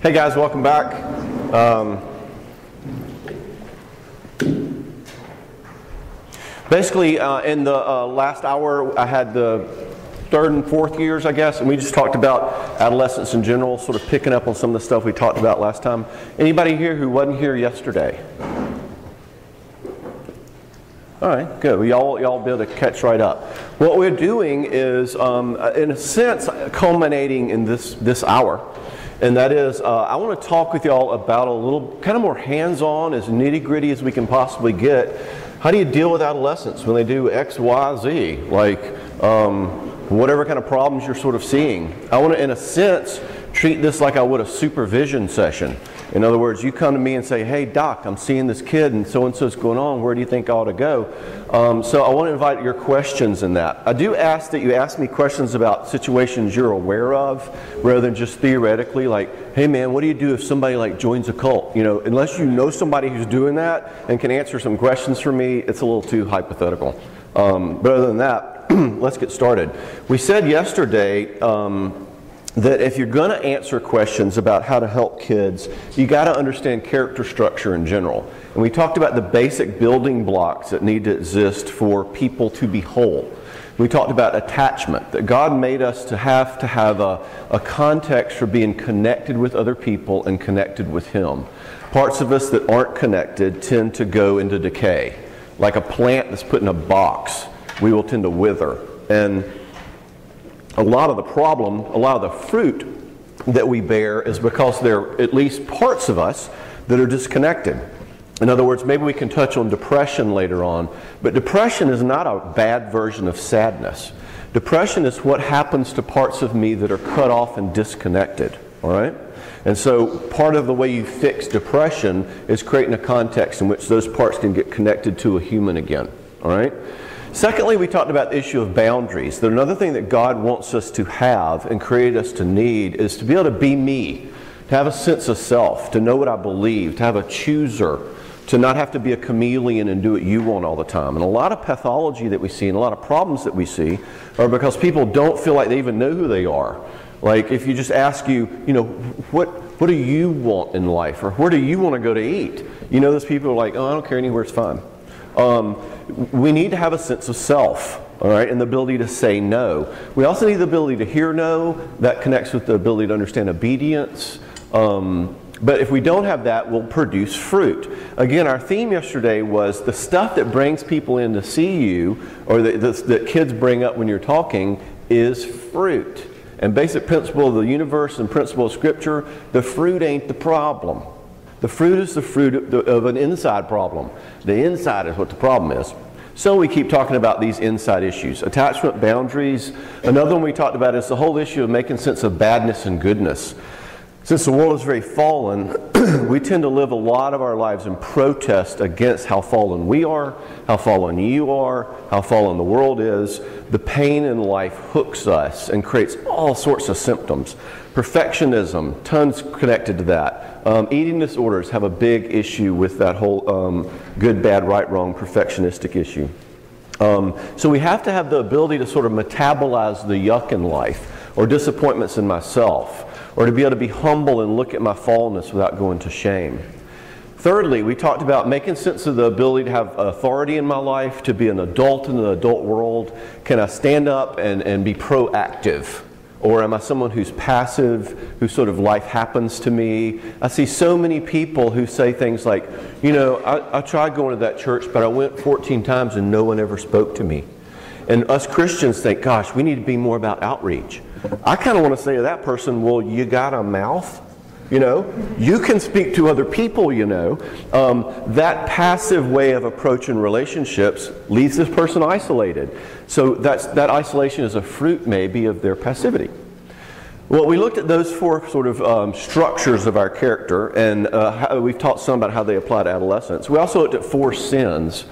Hey guys, welcome back. Basically, in the last hour, I had the third and fourth years, I guess, and we just talked about adolescence in general, sort of picking up on some of the stuff we talked about last time. Anybody here who wasn't here yesterday? All right, good. Well, y'all be able to catch right up. What we're doing is, in a sense, culminating in this hour. And that is, I want to talk with y'all about a little, kind of more hands-on, as nitty-gritty as we can possibly get. How do you deal with adolescents when they do X, Y, Z? Like, whatever kind of problems you're sort of seeing. I want to, in a sense, treat this like I would a supervision session. In other words, you come to me and say, hey doc, I'm seeing this kid and so-and-so's going on, where do you think I ought to go? So I want to invite your questions in that. I do ask that you ask me questions about situations you're aware of, rather than just theoretically, like, hey man, what do you do if somebody like joins a cult? You know, unless you know somebody who's doing that and can answer some questions for me, it's a little too hypothetical. But other than that, let's get started. We said yesterday, that if you're going to answer questions about how to help kids, you got to understand character structure in general. And we talked about the basic building blocks that need to exist for people to be whole. We talked about attachment, that God made us to have a context for being connected with other people and connected with Him. Parts of us that aren't connected tend to go into decay. Like a plant that's put in a box, we will tend to wither. And a lot of the problem, a lot of the fruit that we bear is because there are at least parts of us that are disconnected. In other words, maybe we can touch on depression later on, but depression is not a bad version of sadness. Depression is what happens to parts of me that are cut off and disconnected, all right? And so part of the way you fix depression is creating a context in which those parts can get connected to a human again, all right? Secondly, we talked about the issue of boundaries. That another thing that God wants us to have and create us to need is to be able to be me, to have a sense of self, to know what I believe, to have a chooser, to not have to be a chameleon and do what you want all the time. And a lot of pathology that we see and a lot of problems that we see are because people don't feel like they even know who they are. Like if you just ask you know, what do you want in life? Or where do you want to go to eat? You know, those people are like, oh, I don't care anywhere, it's fine. We need to have a sense of self, all right, and the ability to say no. We also need the ability to hear no. That connects with the ability to understand obedience. But if we don't have that, we'll produce fruit. Again, our theme yesterday was the stuff that brings people in to see you, or that kids bring up when you're talking, is fruit. And basic principle of the universe and principle of Scripture, the fruit ain't the problem. The fruit is the fruit of an inside problem. The inside is what the problem is. So we keep talking about these inside issues. Attachment, boundaries. Another one we talked about is the whole issue of making sense of badness and goodness. Since the world is very fallen, we tend to live a lot of our lives in protest against how fallen we are, how fallen you are, how fallen the world is. The pain in life hooks us and creates all sorts of symptoms. Perfectionism, tons connected to that. Eating disorders have a big issue with that whole good, bad, right, wrong, perfectionistic issue. So we have to have the ability to sort of metabolize the yuck in life, or disappointments in myself, or to be able to be humble and look at my fallenness without going to shame. Thirdly, we talked about making sense of the ability to have authority in my life, to be an adult in the adult world. Can I stand up and be proactive? Or am I someone who's passive, who sort of life happens to me? I see so many people who say things like, you know, I tried going to that church, but I went 14 times and no one ever spoke to me. And us Christians think, gosh, we need to be more about outreach. I kind of want to say to that person, well, you got a mouth? You know, you can speak to other people, you know. That passive way of approaching relationships leaves this person isolated. So that isolation is a fruit maybe of their passivity. Well, we looked at those four sort of structures of our character, and we've talked some about how they apply to adolescence. We also looked at 4 sins.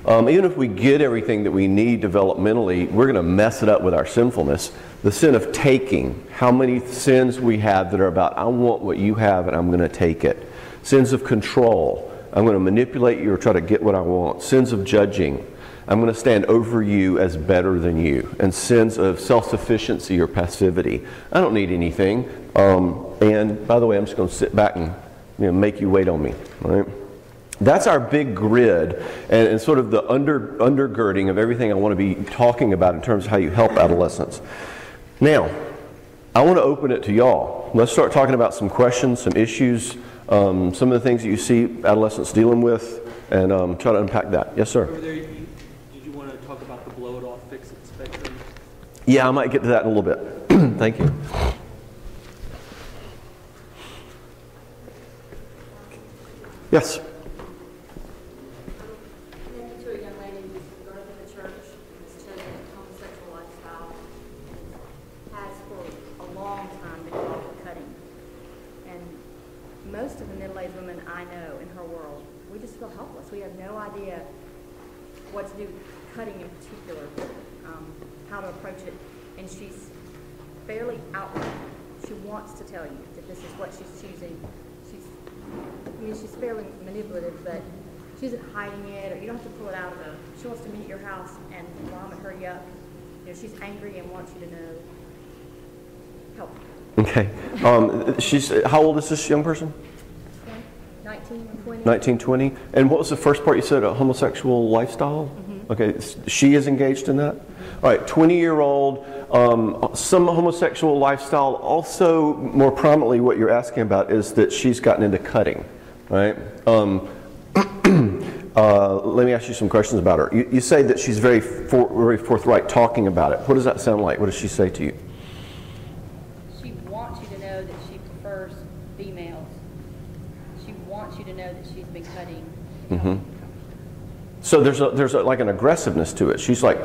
Even if we get everything that we need developmentally, we're going to mess it up with our sinfulness. The sin of taking, how many sins we have that are about, I want what you have and I'm going to take it. Sins of control, I'm going to manipulate you or try to get what I want. Sins of judging, I'm going to stand over you as better than you. And sins of self-sufficiency or passivity, I don't need anything. And by the way, I'm just going to sit back and make you wait on me. All right? That's our big grid and sort of the undergirding of everything I want to be talking about in terms of how you help adolescents. Now, I want to open it to y'all. Let's start talking about some questions, some issues, some of the things that you see adolescents dealing with, and try to unpack that. Yes, sir? Over there, did you want to talk about the blow it off, fix it spectrum? Yeah, I might get to that in a little bit. Thank you. Yes? Connected to a young lady who's grown up in the church, has chosen a homosexual lifestyle, and has for a long time been involved with cutting. And most of the middle-aged women I know in her world, we just feel helpless. We have no idea what to do with cutting in particular, how to approach it. And she's fairly outright. She wants to tell you that this is what she's choosing. She's fairly manipulative, but she isn't hiding it, or you don't have to pull it out of her. She wants to meet at your house and mom and hurry up. She's angry and wants you to know. Help. Okay. She's how old is this young person? 19 or 20. 19, 20. And what was the first part you said? A homosexual lifestyle? Mm-hmm. Okay. She is engaged in that? Mm-hmm. All right. 20-year-old. Some homosexual lifestyle. Also, more prominently, what you're asking about is that she's gotten into cutting, right? Let me ask you some questions about her. You say that she's very forthright talking about it. What does that sound like? What does she say to you? She wants you to know that she prefers females. She wants you to know that she's been cutting. Mm-hmm. So there's like an aggressiveness to it. She's like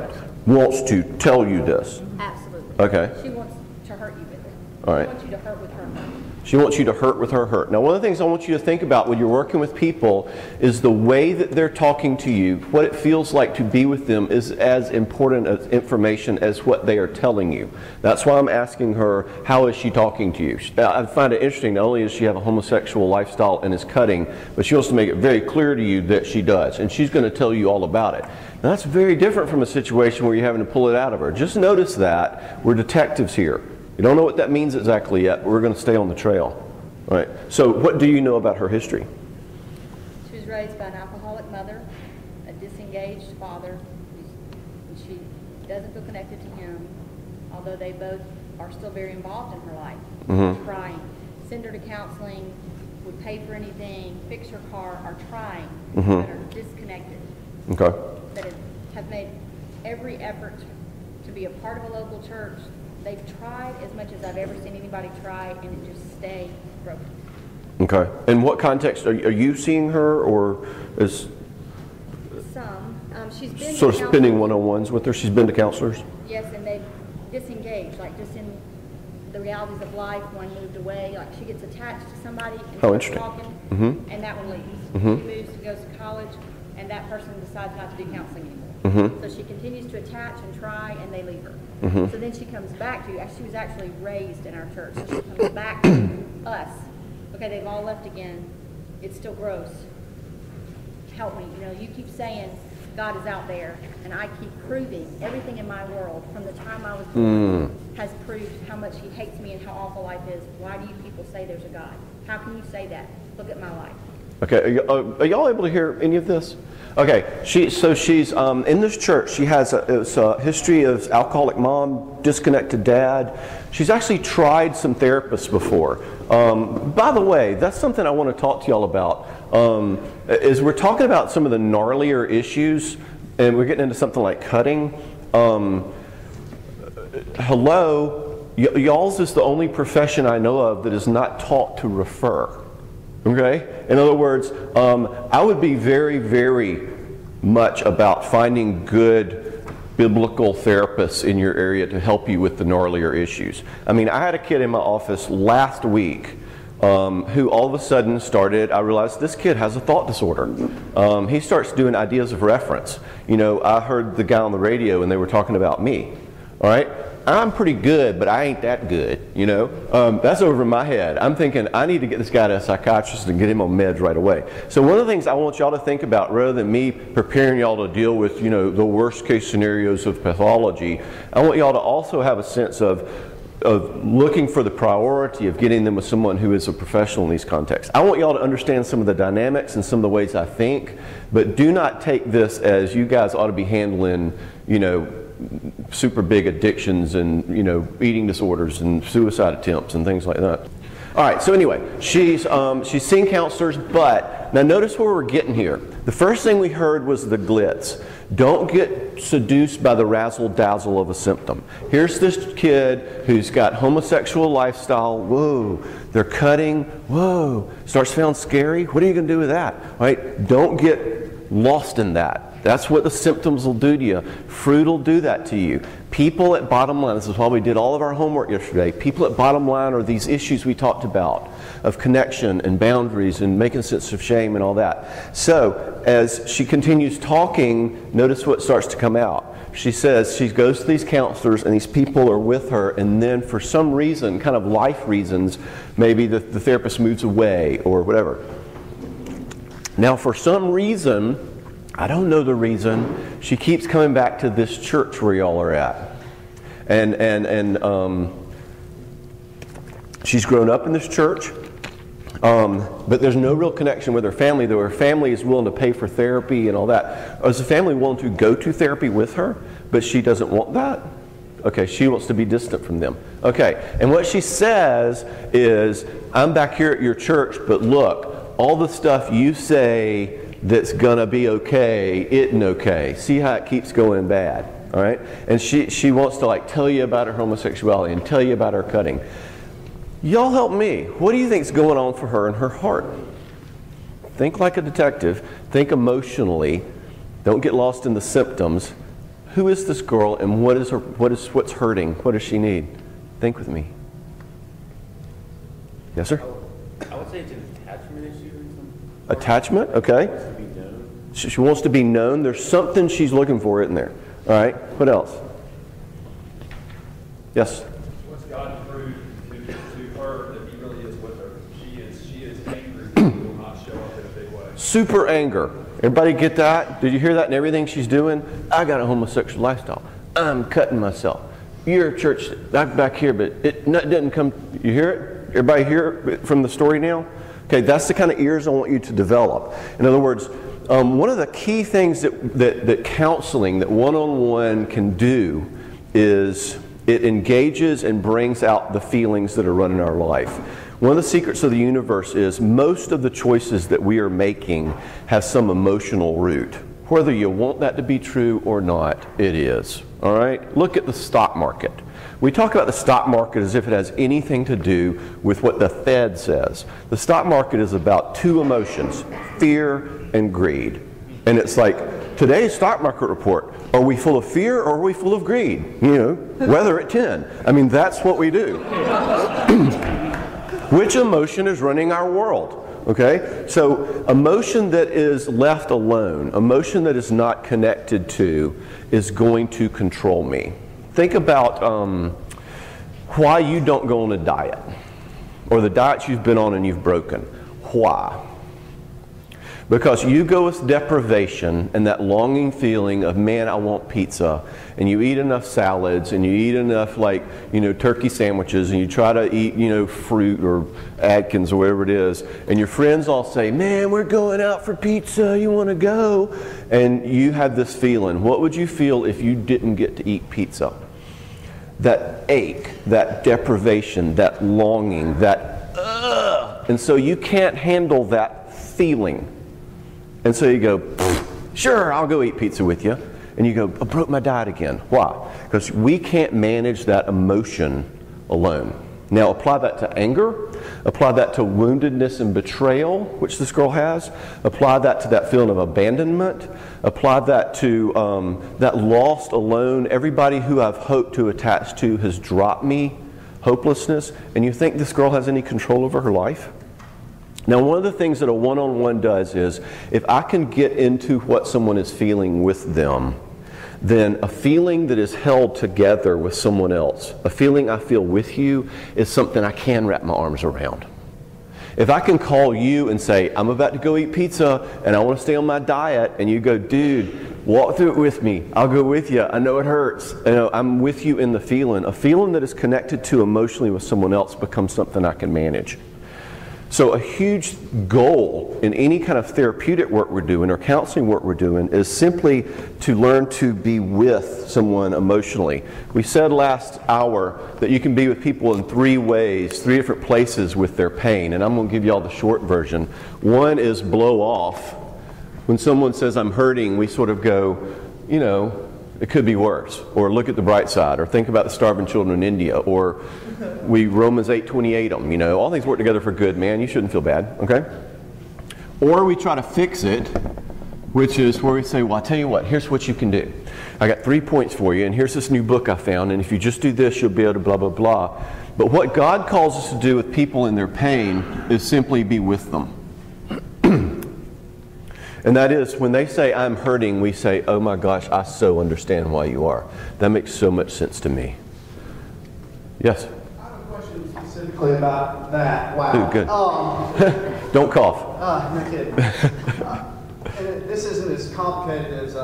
wants to tell you this. Absolutely. Okay. She wants to hurt you with it. All right. She wants you to hurt with her hurt. She wants you to hurt with her hurt. Now, one of the things I want you to think about when you're working with people is the way that they're talking to you, what it feels like to be with them is as important as information as what they are telling you. That's why I'm asking her, how is she talking to you? I find it interesting, not only does she have a homosexual lifestyle and is cutting, but she wants to make it very clear to you that she does. And she's going to tell you all about it. Now, that's very different from a situation where you're having to pull it out of her. Just notice that we're detectives here. You don't know what that means exactly yet, but we're going to stay on the trail. All right. So what do you know about her history? She was raised by an alcoholic mother, a disengaged father, and she doesn't feel connected to him, although they both are still very involved in her life. Mm-hmm. Trying. Send her to counseling, would pay for anything, fix her car, are trying, Mm-hmm. but are disconnected. Okay. That have made every effort to be a part of a local church. They've tried as much as I've ever seen anybody try, and it just stay broken. Okay. In what context are you seeing her, or is some? She's been sort to of spending one-on-ones with her? She's been to counselors? Yes, and they've disengaged, like just in the realities of life. One moved away, like she gets attached to somebody and starts talking, Mm-hmm. and that one leaves. Mm-hmm. She moves, goes to college, and that person decides not to do counseling anymore. Mm-hmm. So she continues to attach and try, and they leave her. Mm-hmm. So then she comes back to you. She was actually raised in our church, so she comes back to us. Okay, they've all left again. It's still gross. Help me. You keep saying God is out there, and I keep proving everything in my world from the time I was born has proved how much He hates me and how awful life is. Why do you people say there's a God? How can you say that? Look at my life. Okay. Are y'all able to hear any of this? Okay. She's in this church. She has a history of alcoholic mom, disconnected dad. She's actually tried some therapists before. By the way, that's something I want to talk to y'all about. Is we're talking about some of the gnarlier issues, and we're getting into something like cutting. Hello, y'all's is the only profession I know of that is not taught to refer. Okay? In other words, I would be very, very much about finding good biblical therapists in your area to help you with the gnarlier issues. I mean, I had a kid in my office last week who all of a sudden I realized this kid has a thought disorder. He starts doing ideas of reference. I heard the guy on the radio and they were talking about me. All right? I'm pretty good, but I ain't that good, That's over my head. I'm thinking, I need to get this guy to a psychiatrist and get him on meds right away. So one of the things I want y'all to think about, rather than me preparing y'all to deal with, the worst case scenarios of pathology, I want y'all to also have a sense of, looking for the priority of getting them with someone who is a professional in these contexts. I want y'all to understand some of the dynamics and some of the ways I think, but do not take this as you guys ought to be handling, you know, super big addictions and, you know, eating disorders and suicide attempts and things like that. All right, so anyway, she's seen counselors, but now notice where we're getting here. The first thing we heard was the glitz. Don't get seduced by the razzle-dazzle of a symptom. Here's this kid who's got homosexual lifestyle. Whoa, they're cutting. Whoa, starts to sound scary. What are you going to do with that? Right? Don't get lost in that. That's what the symptoms will do to you. Fruit will do that to you. People at bottom line, this is why we did all of our homework yesterday. People at bottom line are these issues we talked about of connection and boundaries and making sense of shame and all that. So as she continues talking, notice what starts to come out. She says she goes to these counselors and these people are with her, and then for some reason, kind of life reasons, maybe the therapist moves away or whatever. Now for some reason, I don't know the reason, she keeps coming back to this church where y'all are at. And she's grown up in this church, but there's no real connection with her family, though her family is willing to pay for therapy and all that. Is the family willing to go to therapy with her, but she doesn't want that? Okay, she wants to be distant from them. Okay, and what she says is, I'm back here at your church, but look, all the stuff you say that's gonna be okay, isn't okay. See how it keeps going bad, all right? And she wants to like tell you about her homosexuality and tell you about her cutting. Y'all help me. What do you think's going on for her in her heart? Think like a detective. Think emotionally. Don't get lost in the symptoms. Who is this girl, and what's hurting? What does she need? Think with me. Yes, sir? I would say it's an attachment issue or something. Attachment, okay. She wants to be known. There's something she's looking for, isn't there? All right, what else? Yes? What's God proved to her that he really is with her? She is angry, but he will not show up in a big way. Super anger. Everybody get that? Did you hear that in everything she's doing? I got a homosexual lifestyle. I'm cutting myself. You're a church back here, but it doesn't come. You hear it? Everybody hear it from the story now? Okay, that's the kind of ears I want you to develop. In other words, one of the key things that counseling, that one-on-one can do, is it engages and brings out the feelings that are running our life. One of the secrets of the universe is most of the choices that we are making have some emotional root. Whether you want that to be true or not, it is. All right? Look at the stock market. We talk about the stock market as if it has anything to do with what the Fed says. The stock market is about two emotions, fear and greed. And it's like, today's stock market report, are we full of fear or are we full of greed? You know, weather at 10. I mean, that's what we do. Which emotion is running our world? Okay, so emotion that is left alone, emotion that is not connected to, is going to control me. Think about why you don't go on a diet, or the diet you've been on and you've broken. Why? Because you go with deprivation and that longing feeling of, man, I want pizza, and you eat enough salads and you eat enough, like, you know, turkey sandwiches, and you try to eat, you know, fruit or Atkins or whatever it is, and your friends all say, man, we're going out for pizza, you want to go? And you have this feeling. What would you feel if you didn't get to eat pizza? That ache, that deprivation, that longing, that ugh. And so you can't handle that feeling. And so you go, sure, I'll go eat pizza with you. And you go, I broke my diet again. Why? Because we can't manage that emotion alone. Now apply that to anger. Apply that to woundedness and betrayal, which this girl has. Apply that to that feeling of abandonment. Apply that to that lost, alone, everybody who I've hoped to attach to has dropped me, hopelessness. And you think this girl has any control over her life? Now, one of the things that a one-on-one does is, if I can get into what someone is feeling with them, then a feeling that is held together with someone else, a feeling I feel with you, is something I can wrap my arms around. If I can call you and say, I'm about to go eat pizza and I want to stay on my diet, and you go, dude, walk through it with me. I'll go with you. I know it hurts. You know, I'm with you in the feeling. A feeling that is connected to emotionally with someone else becomes something I can manage. So a huge goal in any kind of therapeutic work we're doing or counseling work we're doing is simply to learn to be with someone emotionally. We said last hour that you can be with people in 3 ways, 3 different places with their pain, and I'm going to give you all the short version. One is blow off. When someone says, I'm hurting, we sort of go, you know, it could be worse, or look at the bright side, or think about the starving children in India, or we Romans 8:28 them, you know, all things work together for good, man, you shouldn't feel bad, okay? Or we try to fix it, which is where we say, well, I'll tell you what, here's what you can do. I got 3 points for you, and here's this new book I found, and if you just do this, you'll be able to blah, blah, blah. But what God calls us to do with people in their pain is simply be with them. And that is, when they say, I'm hurting, we say, oh my gosh, I so understand why you are. That makes so much sense to me. Yes? I have a question specifically about that. Wow. Ooh, good. Don't cough. No kidding. And this isn't as complicated as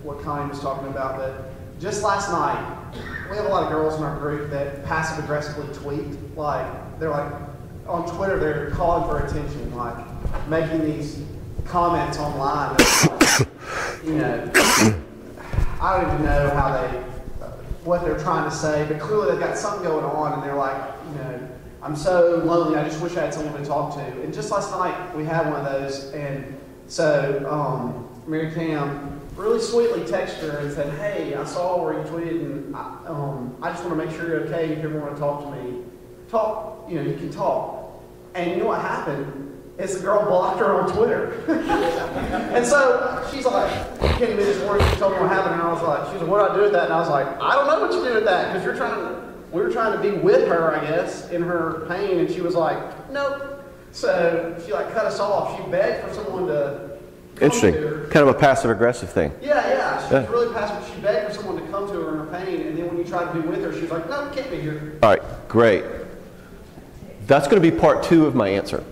what Connie was talking about, but just last night, we have a lot of girls in our group that passive-aggressively tweet. Like, they're like, on Twitter, they're calling for attention, like, making these comments online that, you know, I don't even know how what they're trying to say, but clearly they've got something going on, and they're like, you know, I'm so lonely, I just wish I had someone to talk to. And just last night, we had one of those, and so Mary Cam really sweetly texted her and said, hey, I saw where you tweeted, and I just want to make sure you're okay, if you ever want to talk to me. You know, you can talk. And you know what happened? Is the girl blocked her on Twitter. And so she's like, you can't even just worry, she told me what happened, and I was like, she's like, what do I do with that? And I was like, I don't know what you do with that, because we were trying to be with her, I guess, in her pain, and she was like, nope. So she like cut us off. She begged for someone to come Interesting. to her. Kind of a passive-aggressive thing. Yeah. She was really passive. She begged for someone to come to her in her pain, and then when you tried to be with her, she was like, no, you can't be here. All right, great. That's going to be part 2 of my answer.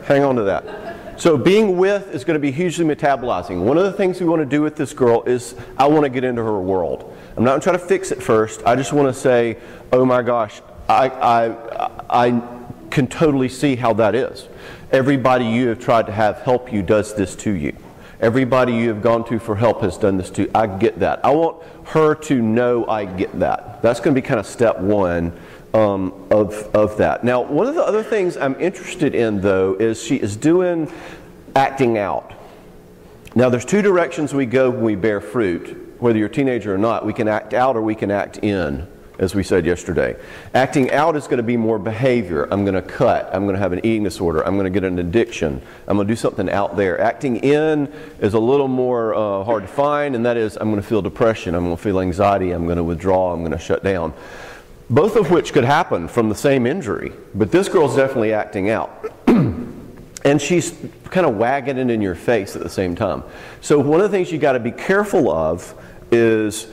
Hang on to that. So being with is going to be hugely metabolizing. One of the things we want to do with this girl is I want to get into her world. I'm not trying to fix it first. I just want to say, oh my gosh, I can totally see how that is. Everybody you have tried to have help you does this to you. Everybody you have gone to for help has done this to you. I get that. I want her to know I get that. That's going to be kind of step 1. Of that. Now, one of the other things I'm interested in, though, is she is doing acting out. Now, there's 2 directions we go when we bear fruit. Whether you're a teenager or not, we can act out or we can act in, as we said yesterday. Acting out is going to be more behavior. I'm going to cut. I'm going to have an eating disorder. I'm going to get an addiction. I'm going to do something out there. Acting in is a little more hard to find, and that is I'm going to feel depression. I'm going to feel anxiety. I'm going to withdraw. I'm going to shut down. Both of which could happen from the same injury, but this girl's definitely acting out. And she's kind of wagging it in your face at the same time. So one of the things you got to be careful of is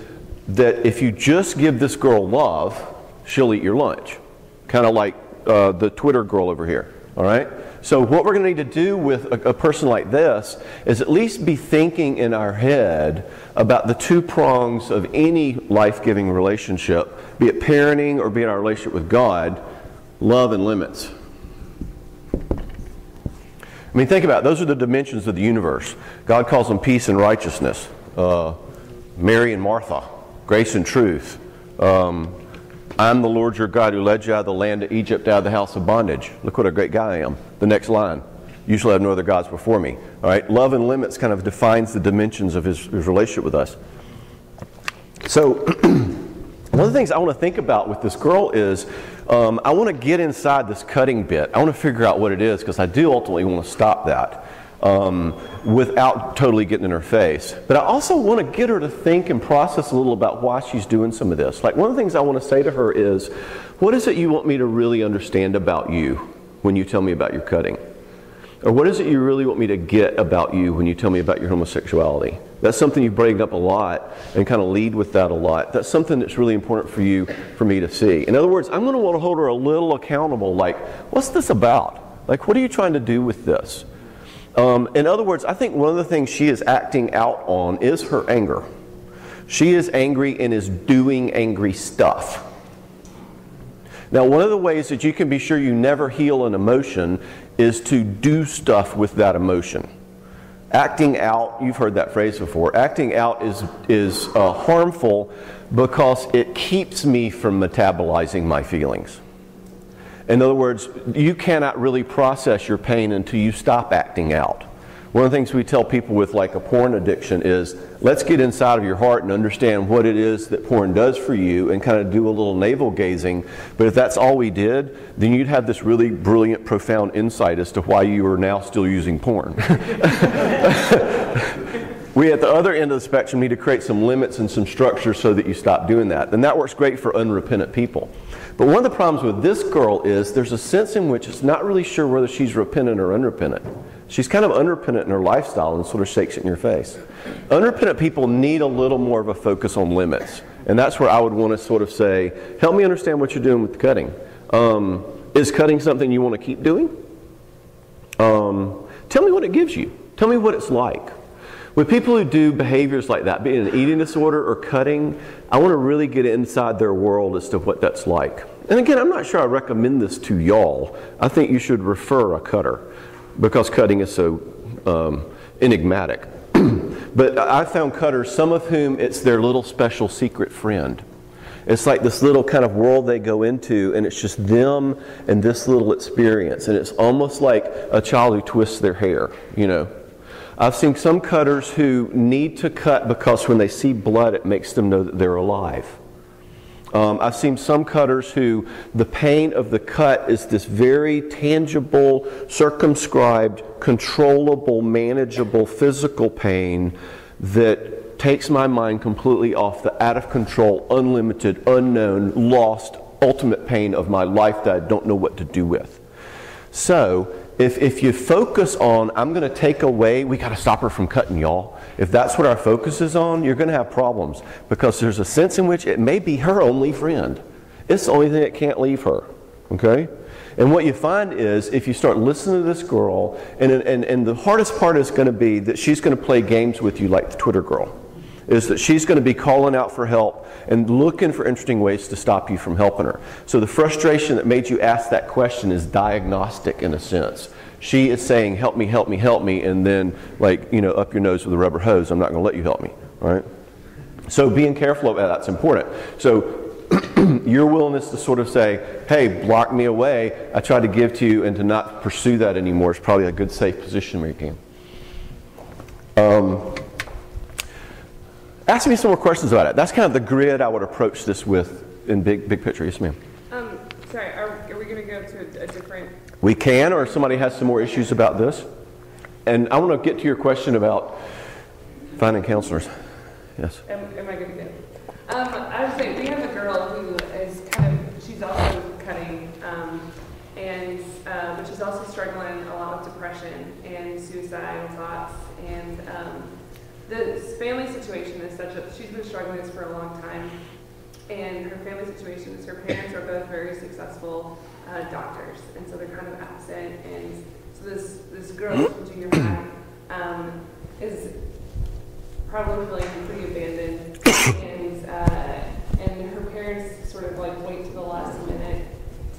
that if you just give this girl love, she'll eat your lunch. Kind of like the Twitter girl over here, all right? So what we're going to need to do with a person like this is at least be thinking in our head about the 2 prongs of any life-giving relationship, be it parenting or be it our relationship with God, love and limits. I mean, think about it. Those are the dimensions of the universe. God calls them peace and righteousness, Mary and Martha, grace and truth. I'm the Lord your God who led you out of the land of Egypt, out of the house of bondage. Look what a great guy I am. The next line. You shall have no other gods before me. All right? Love and limits kind of defines the dimensions of his relationship with us. So one of the things I want to think about with this girl is I want to get inside this cutting bit. I want to figure out what it is, because I do ultimately want to stop that without totally getting in her face. But I also want to get her to think and process a little about why she's doing some of this. Like, one of the things I want to say to her is, what is it you want me to really understand about you when you tell me about your cutting? Or what is it you really want me to get about you when you tell me about your homosexuality? That's something you bring up a lot and kind of lead with that a lot. That's something that's really important for you, for me to see. In other words, I'm going to want to hold her a little accountable, like, what's this about? Like, what are you trying to do with this? In other words, I think one of the things she is acting out on is her anger. She is angry and is doing angry stuff. Now, one of the ways that you can be sure you never heal an emotion is to do stuff with that emotion. Acting out, you've heard that phrase before, acting out is harmful because it keeps me from metabolizing my feelings. In other words, you cannot really process your pain until you stop acting out. One of the things we tell people with like a porn addiction is, let's get inside of your heart and understand what it is that porn does for you and kind of do a little navel gazing. But if that's all we did, then you'd have this really brilliant, profound insight as to why you are now still using porn. We at the other end of the spectrum need to create some limits and some structure so that you stop doing that. And that works great for unrepentant people. But one of the problems with this girl is there's a sense in which it's not really sure whether she's repentant or unrepentant. She's kind of unrepentant in her lifestyle and sort of shakes it in your face. Unrepentant people need a little more of a focus on limits. And that's where I would want to sort of say, help me understand what you're doing with the cutting. Is cutting something you want to keep doing? Tell me what it gives you. Tell me what it's like. With people who do behaviors like that, be it an eating disorder or cutting, I want to really get inside their world as to what that's like. And again, I'm not sure I recommend this to y'all. I think you should refer a cutter because cutting is so enigmatic. But I found cutters, some of whom it's their little special secret friend. It's like this little kind of world they go into, and it's just them and this little experience. And it's almost like a child who twists their hair, you know. I've seen some cutters who need to cut because when they see blood, it makes them know that they're alive. I've seen some cutters who the pain of the cut is this very tangible, circumscribed, controllable, manageable physical pain that takes my mind completely off the out of control, unlimited, unknown, lost, ultimate pain of my life that I don't know what to do with. So, if you focus on, I'm going to take away, we got to stop her from cutting, y'all. If that's what our focus is on, you're going to have problems because there's a sense in which it may be her only friend. It's the only thing that can't leave her, okay? And what you find is if you start listening to this girl, and the hardest part is going to be that she's going to play games with you like the Twitter girl, is that she's going to be calling out for help and looking for interesting ways to stop you from helping her. So the frustration that made you ask that question is diagnostic in a sense. She is saying, help me, help me, help me, and then, like, you know, up your nose with a rubber hose, I'm not going to let you help me, right? So being careful of that's important. So your willingness to sort of say, hey, block me away, I tried to give to you, and to not pursue that anymore is probably a good, safe position where you can. Ask me some more questions about it. That's kind of the grid I would approach this with in big picture. Yes, ma'am. Sorry, are we going to go to a different... We can, or if somebody has some more issues about this. And I want to get to your question about finding counselors. Yes. Am I good to go? I would say we have a girl who is kind of, she's also cutting, but she's also struggling a lot with depression and suicidal thoughts. And the family situation is such that she's been struggling with this for a long time. And her family situation is her parents are both very successful doctors, and so they're kind of absent. And so this girl from junior high is probably feeling pretty abandoned, and her parents sort of like wait to the last minute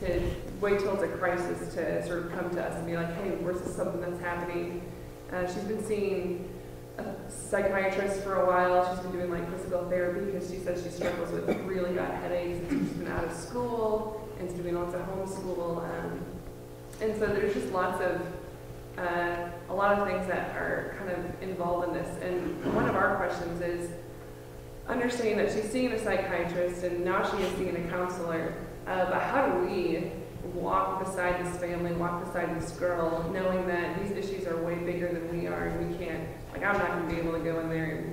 to wait till it's a crisis to sort of come to us and be like, hey, where's this something that's happening? She's been seeing a psychiatrist for a while. She's been doing like physical therapy because she says she struggles with really bad headaches, and she's been out of school and she's doing lots of homeschool, and so there's just lots of a lot of things that are kind of involved in this. And one of our questions is understanding that she's seeing a psychiatrist and now she is seeing a counselor, but how do we walk beside this family, walk beside this girl, knowing that these issues are way bigger than we are, and we can't, like, I'm not going to be able to go in there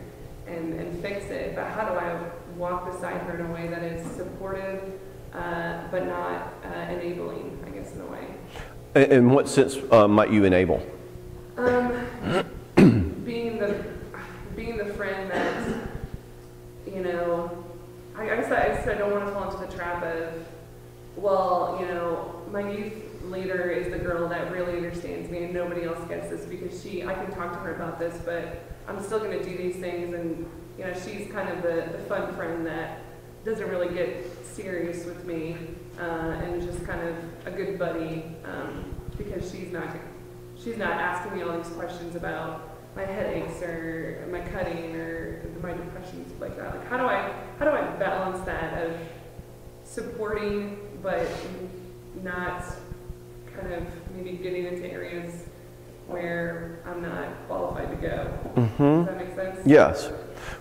and fix it, but how do I walk beside her in a way that is supportive, but not enabling, I guess, in a way. In what sense might you enable? Being the friend that, you know, I guess I don't want to fall into the trap of, well, you know, my youth leader is the girl that really understands me and maybe nobody else gets this because I can talk to her about this, but I'm still going to do these things, and you know, she's kind of the fun friend that doesn't really get serious with me, and just kind of a good buddy, because she's not asking me all these questions about my headaches or my cutting or my depression, stuff like that. Like, how do I balance that of supporting but not kind of maybe getting into areas where I'm not qualified to go? Does that make sense? Yes.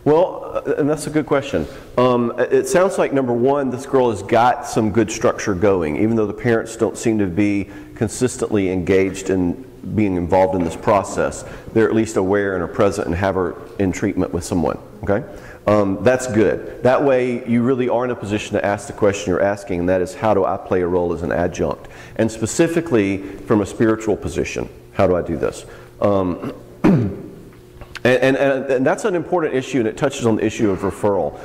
Well, and that's a good question. It sounds like, number one, this girl has got some good structure going, even though the parents don't seem to be consistently engaged in being involved in this process. They're at least aware and are present and have her in treatment with someone. Okay? That's good. That way you really are in a position to ask the question you're asking, and that is, how do I play a role as an adjunct? And specifically from a spiritual position, how do I do this? And that's an important issue, and it touches on the issue of referral.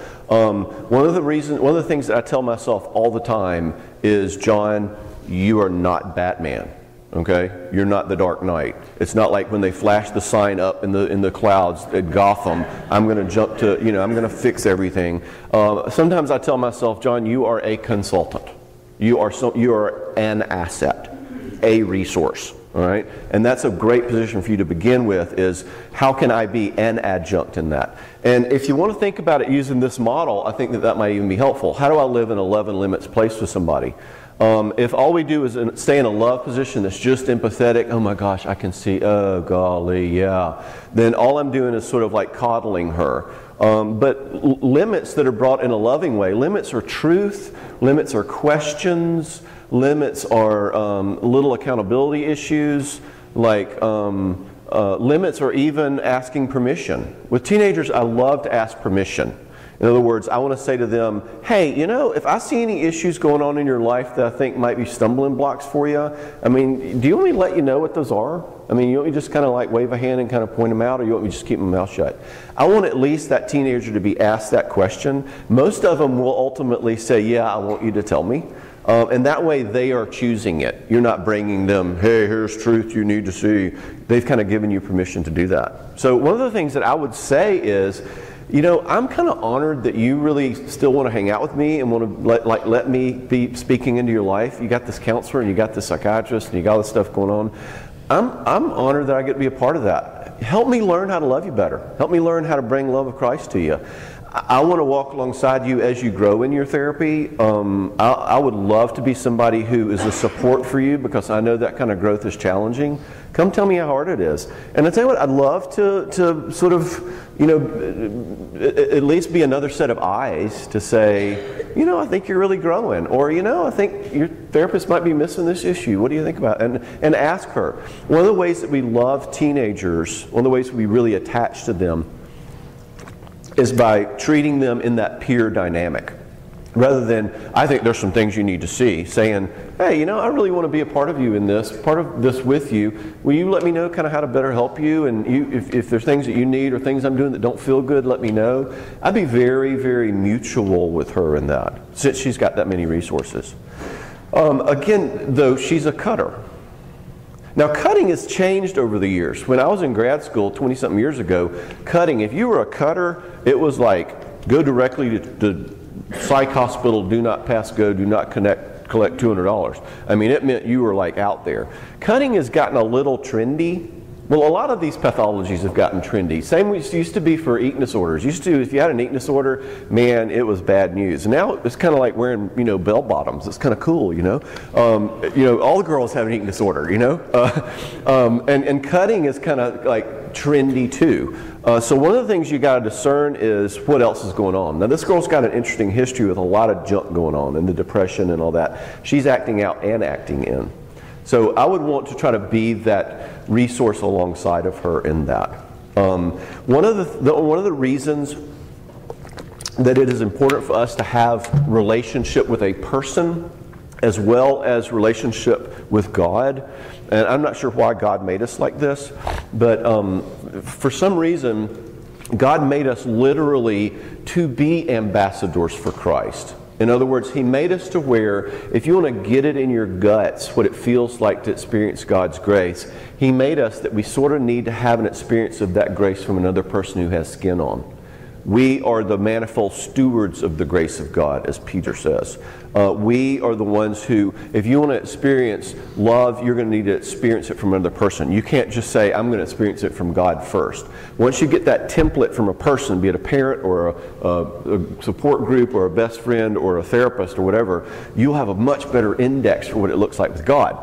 One of the things that I tell myself all the time is, John, you are not Batman. Okay, you're not the Dark Knight. It's not like when they flash the sign up in the clouds at Gotham, I'm going to jump to, I'm going to fix everything. Sometimes I tell myself, John, you are a consultant. You are an asset, a resource. All right, and that's a great position for you to begin with, is how can I be an adjunct in that? And if you want to think about it using this model, I think that might even be helpful. How do I live in a love and limits place with somebody? If all we do is stay in a love position that's just empathetic, oh my gosh, I can see, oh golly, yeah, then all I'm doing is sort of like coddling her. But limits that are brought in a loving way, limits are truth, limits are questions, limits are little accountability issues, like limits are even asking permission. With teenagers, I love to ask permission. In other words, I want to say to them, hey, if I see any issues going on in your life that I think might be stumbling blocks for you, do you want me to let you know what those are? You want me to just kind of like wave a hand and kind of point them out, or you want me to just keep my mouth shut? I want at least that teenager to be asked that question. Most of them will ultimately say, yeah, I want you to tell me. And that way they are choosing it. You're not bringing them, hey, here's truth you need to see. They've kind of given you permission to do that. So one of the things that I would say is, I'm kind of honored that you really still want to hang out with me and want to let me be speaking into your life. You got this counselor and you got this psychiatrist and you got all this stuff going on. I'm honored that I get to be a part of that. Help me learn how to love you better. Help me learn how to bring love of Christ to you. I want to walk alongside you as you grow in your therapy. I would love to be somebody who is a support for you, because I know that kind of growth is challenging. Come tell me how hard it is. And I tell you what, I'd love to sort of, at least be another set of eyes to say, I think you're really growing. Or, I think your therapist might be missing this issue. What do you think about it? And ask her. One of the ways that we love teenagers, one of the ways we really attach to them, is by treating them in that peer dynamic. Rather than, I think there's some things you need to see, saying, hey, I really want to be a part of you in this, part of this with you. Will you let me know kind of how to better help you? And if there's things that you need or things I'm doing that don't feel good, let me know. I'd be very, very mutual with her in that, since she's got that many resources. Again, though, she's a cutter. Now, cutting has changed over the years. When I was in grad school 20-something years ago, cutting, if you were a cutter, it was like, go directly to psych hospital, do not pass go, do not collect $200. It meant you were like out there. Cutting has gotten a little trendy. Well, a lot of these pathologies have gotten trendy. Same used to be for eating disorders. Used to, if you had an eating disorder, man, it was bad news. And now it's kind of like wearing, bell bottoms. It's kind of cool, all the girls have an eating disorder, and cutting is kind of like trendy too. So one of the things you got to discern is what else is going on. Now, this girl's got an interesting history with a lot of junk going on, and the depression and all that. She's acting out and acting in. So I would want to try to be that resource alongside of her in that. One of the reasons that it is important for us to have relationship with a person as well as relationship with God, and I'm not sure why God made us like this, but for some reason God made us literally to be ambassadors for Christ. In other words, He made us to where if you want to get it in your guts what it feels like to experience God's grace, He made us that we sort of need to have an experience of that grace from another person who has skin on. We are the manifold stewards of the grace of God, as Peter says. We are the ones who, if you want to experience love, you're going to need to experience it from another person. You can't just say, I'm going to experience it from God first. Once you get that template from a person, be it a parent or a support group or a best friend or a therapist or whatever, you'll have a much better index for what it looks like with God.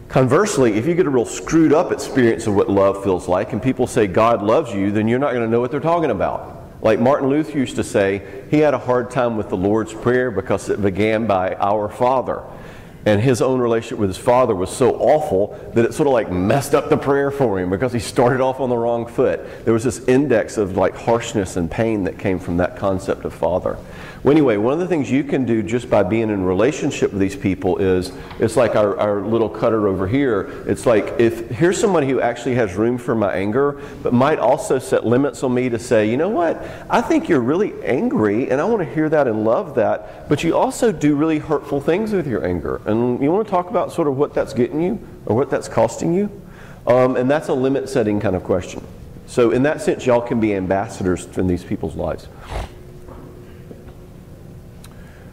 Conversely, if you get a real screwed up experience of what love feels like and people say God loves you, then you're not going to know what they're talking about. Like Martin Luther used to say, he had a hard time with the Lord's Prayer because it began by Our Father. And his own relationship with his father was so awful that it sort of like messed up the prayer for him because he started off on the wrong foot. There was this index of like harshness and pain that came from that concept of father. Well, anyway, one of the things you can do just by being in relationship with these people is, it's like our little cutter over here. It's like, if here's somebody who actually has room for my anger, but might also set limits on me to say, you know what, I think you're really angry, and I want to hear that and love that, but you also do really hurtful things with your anger. And you want to talk about sort of what that's getting you, or what that's costing you? And that's a limit-setting kind of question. So in that sense, y'all can be ambassadors in these people's lives.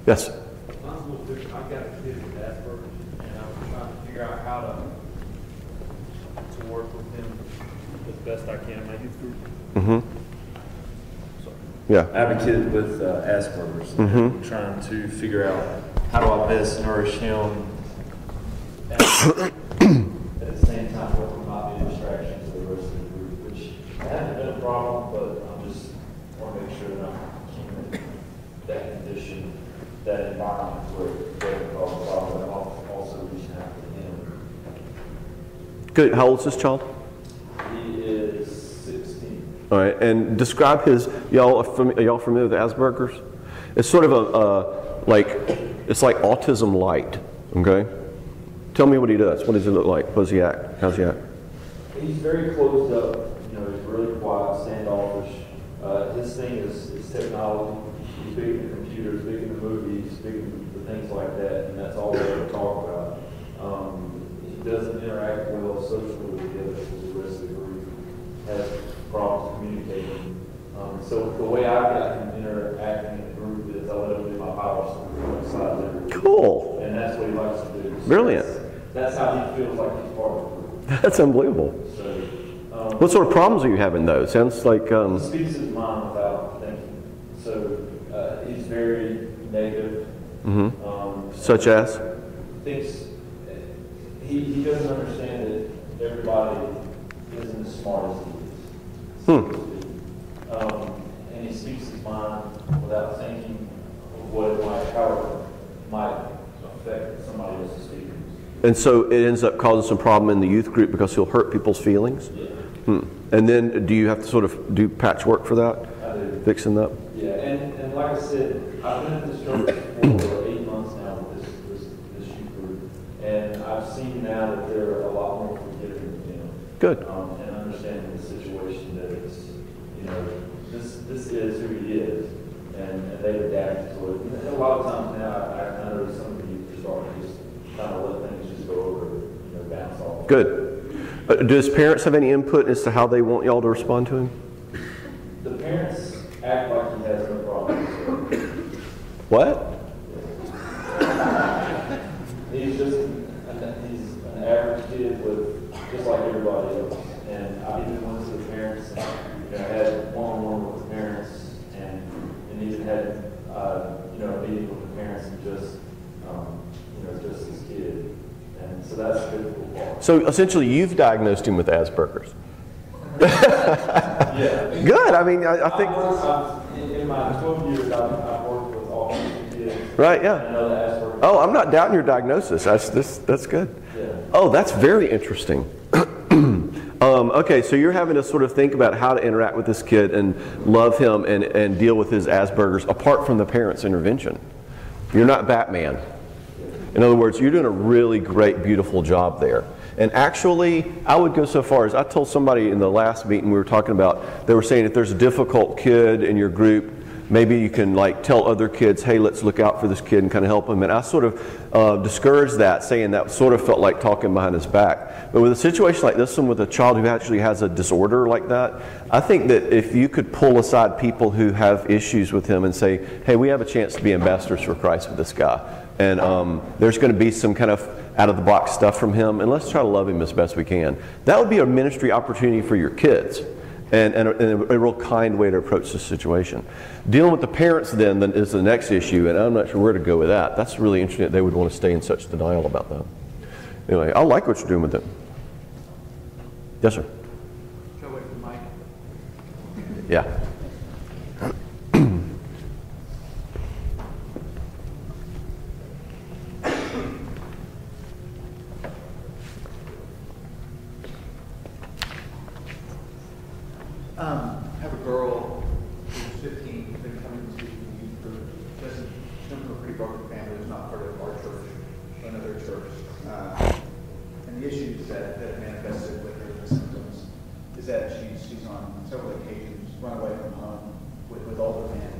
Yes? Mine's a little different. I've got a kid with Asperger's, and I'm trying to figure out how to work with him as best I can in my youth group. Mm-hmm. Yeah. I have a kid with Asperger's. Mm-hmm. I'm trying to figure out how do I best nourish him at the same time what might be a distraction to the rest of the group, which hasn't been a problem, but I'm just want to make sure that I'm keeping that condition, that environment where it doesn't cause a problem, but also reaching out to him. Good. How old is this child? He is 16. All right. And describe his, are y'all familiar with Asperger's? It's sort of it's like autism light, okay? Tell me what he does. What does he look like? What does he act? How's he act? He's very closed up, you know, he's really quiet, standoffish. His thing is technology. He's big in the computers, big in the movies, big in the things like that, and that's all we ever talk about. He doesn't interact well socially with the rest of the group, has problems communicating. So the way I've got him interacting in the group is I let him do my power side. Cool. And that's what he likes to do. So Brilliant. That's how he feels like he's part of the group. That's unbelievable. So, What sort of problems are you having though? Sounds like he speaks his mind without thinking. So he's very negative. such as? Thinks he doesn't understand that everybody isn't as smart as he is. And he speaks his mind without thinking of what it might, how it might affect somebody else's feelings. And so it ends up causing some problem in the youth group because he'll hurt people's feelings? Yeah. And then do you have to sort of do patchwork for that? I do. Fixing that? Yeah, and like I said, I've been at this church for 8 months now with this youth group, and I've seen now that they're a lot more forgiving, you know. Good. And understanding the situation that it's, you know, this is who he is, and they've adapted to it. And a lot of times now, I know some of the youth are starting to just kind of let things just go over, you know, bounce off. Good. Does parents have any input as to how they want y'all to respond to him? The parents act like he has no problem. What? He's an average kid with just like everybody else. And I even went to the parents and had one-on-one with the parents and even had a meeting with the parents and just his kid. And so that's a difficult part. So essentially you've diagnosed him with Asperger's. Yeah. Good. I mean, I think. In my 12 years, I've worked with all kinds of kids. Right, yeah. I know that Asperger's. Oh, I'm not doubting your diagnosis. That's good. Yeah. Oh, that's very interesting. Okay, so you're having to sort of think about how to interact with this kid and love him and deal with his Asperger's apart from the parents' intervention. You're not Batman. In other words, you're doing a really great, beautiful job there. And actually, I would go so far as I told somebody in the last meeting we were talking about, they were saying if there's a difficult kid in your group, maybe you can like tell other kids, hey, let's look out for this kid and kind of help him. And I sort of discouraged that, saying that sort of felt like talking behind his back. But with a situation like this one with a child who actually has a disorder like that, I think that if you could pull aside people who have issues with him and say, hey, we have a chance to be ambassadors for Christ with this guy. And there's going to be some kind of out-of-the-box stuff from him, and let's try to love him as best we can. That would be a ministry opportunity for your kids, and a real kind way to approach this situation. Dealing with the parents then is the next issue, and I'm not sure where to go with that. That's really interesting that they would want to stay in such denial about that. Anyway, I like what you're doing with it. Yes, sir? Go away from Mike. Yeah. I have a girl who's 15, who's been coming to speak to the youth group. She comes from a pretty broken family, who's not part of our church, but another church. And the issues that manifested with her, the symptoms, is that she's on several occasions run away from home with older men,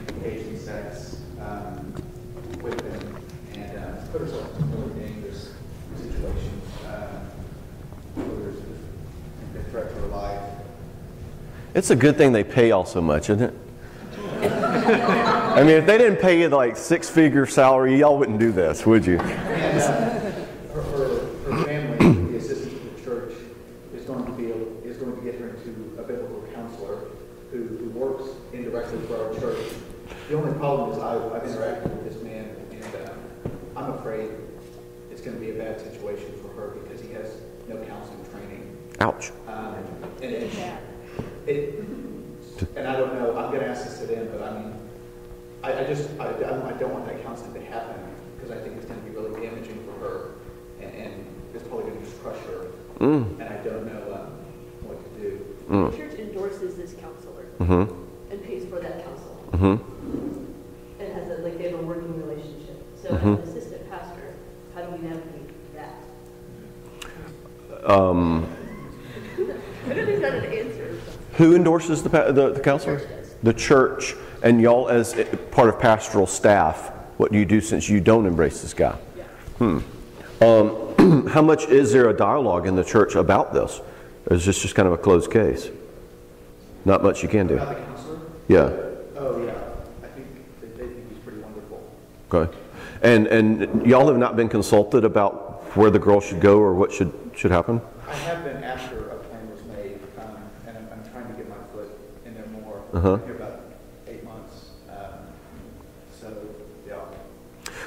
engaged in sex with them, and put herself in a really dangerous situation. Where there's a threat to her life. It's a good thing they pay y'all so much, isn't it? I mean, if they didn't pay you like six-figure salary, y'all wouldn't do this, would you? And her family, the assistance of the church, is going to get her into a biblical counselor who works indirectly for our church. The only problem is I've interacted with this man, and I'm afraid it's going to be a bad situation for her because he has no counseling training. Ouch. And I don't know, I'm going to ask this to them, but I mean, I don't want that counseling to happen because I think it's going to be really damaging for her, and it's probably going to just crush her. And I don't know what to do. The church endorses this counselor and pays for that counsel. And has they have a working relationship. So as an assistant pastor, how do we navigate that? I don't think that's an answer. Who endorses the counselor? The church. And y'all as part of pastoral staff, what do you do since you don't embrace this guy? Yeah. How much is there a dialogue in the church about this? Or is this just kind of a closed case? Not much you can do. About the counselor? Yeah. Oh, yeah. I think they think he's pretty wonderful. Okay. And y'all have not been consulted about where the girl should go or what should happen? I have been after a plan was made, and I'm trying to get my foot in there more. I'm here about 8 months. So, yeah.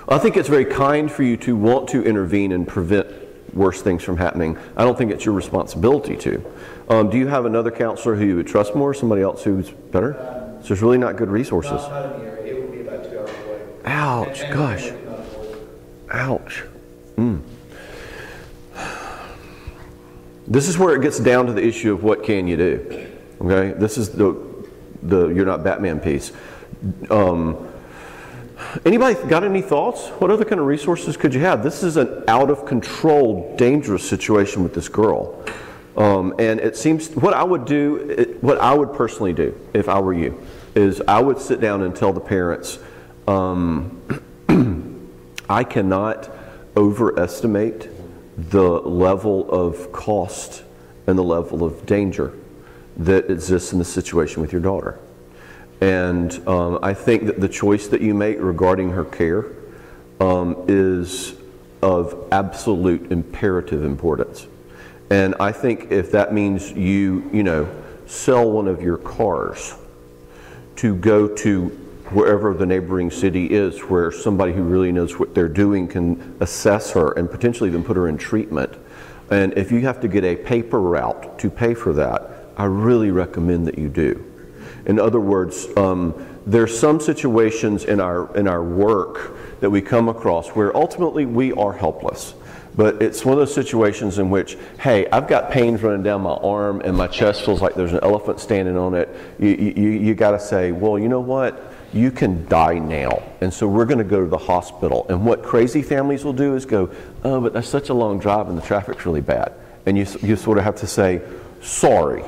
I think it's very kind for you to want to intervene and prevent worse things from happening. I don't think it's your responsibility to. Do you have another counselor who you would trust more, somebody else who's better? So there's really not good resources. Not in the area. It would be about 2 hours away. Ouch, gosh. Ouch. This is where it gets down to the issue of what can you do. Okay? This is the you're not Batman piece. Anybody got any thoughts? What other kind of resources could you have? This is an out of control, dangerous situation with this girl. And it seems, what I would personally do if I were you, is I would sit down and tell the parents, I cannot overestimate the level of cost and the level of danger that exists in the situation with your daughter. And I think that the choice that you make regarding her care is of absolute imperative importance. And I think if that means you sell one of your cars to go to wherever the neighboring city is where somebody who really knows what they're doing can assess her and potentially even put her in treatment. And if you have to get a paper route to pay for that, I really recommend that you do. In other words, there's some situations in our work that we come across where ultimately we are helpless. But it's one of those situations in which, hey, I've got pains running down my arm and my chest feels like there's an elephant standing on it. You got to say, well, you know what? You can die now. And so we're going to go to the hospital. And what crazy families will do is go, oh, but that's such a long drive and the traffic's really bad. And you sort of have to say, sorry.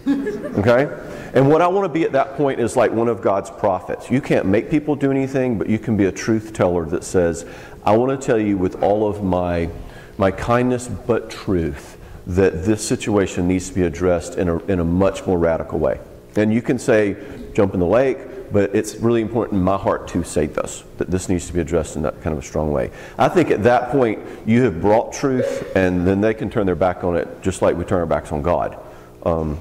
Okay? And what I want to be at that point is like one of God's prophets. You can't make people do anything, but you can be a truth teller that says, I want to tell you with all of my kindness but truth that this situation needs to be addressed in a much more radical way. And you can say, jump in the lake, but it's really important in my heart to say this, that this needs to be addressed in that kind of a strong way. I think at that point, you have brought truth, and then they can turn their back on it just like we turn our backs on God. And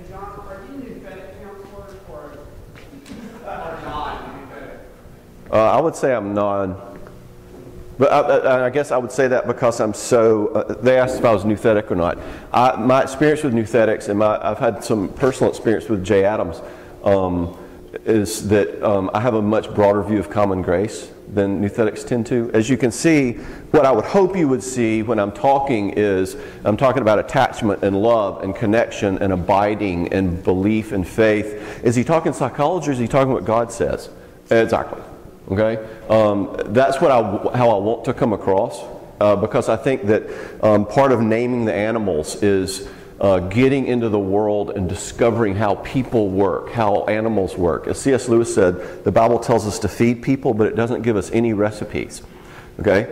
John, are you nuthetic counselor or non-nuthetic? I would say I'm non. But I guess I would say that because I'm so, they asked if I was nuthetic or not. My experience with nuthetics, and I've had some personal experience with Jay Adams, is that I have a much broader view of common grace than nuthetics tend to. As you can see, what I would hope you would see when I'm talking is, I'm talking about attachment and love and connection and abiding and belief and faith. Is he talking psychology or is he talking what God says? Exactly. Okay, that's what how I want to come across, because I think that part of naming the animals is getting into the world and discovering how people work, how animals work. As C.S. Lewis said, the Bible tells us to feed people, but it doesn't give us any recipes. Okay,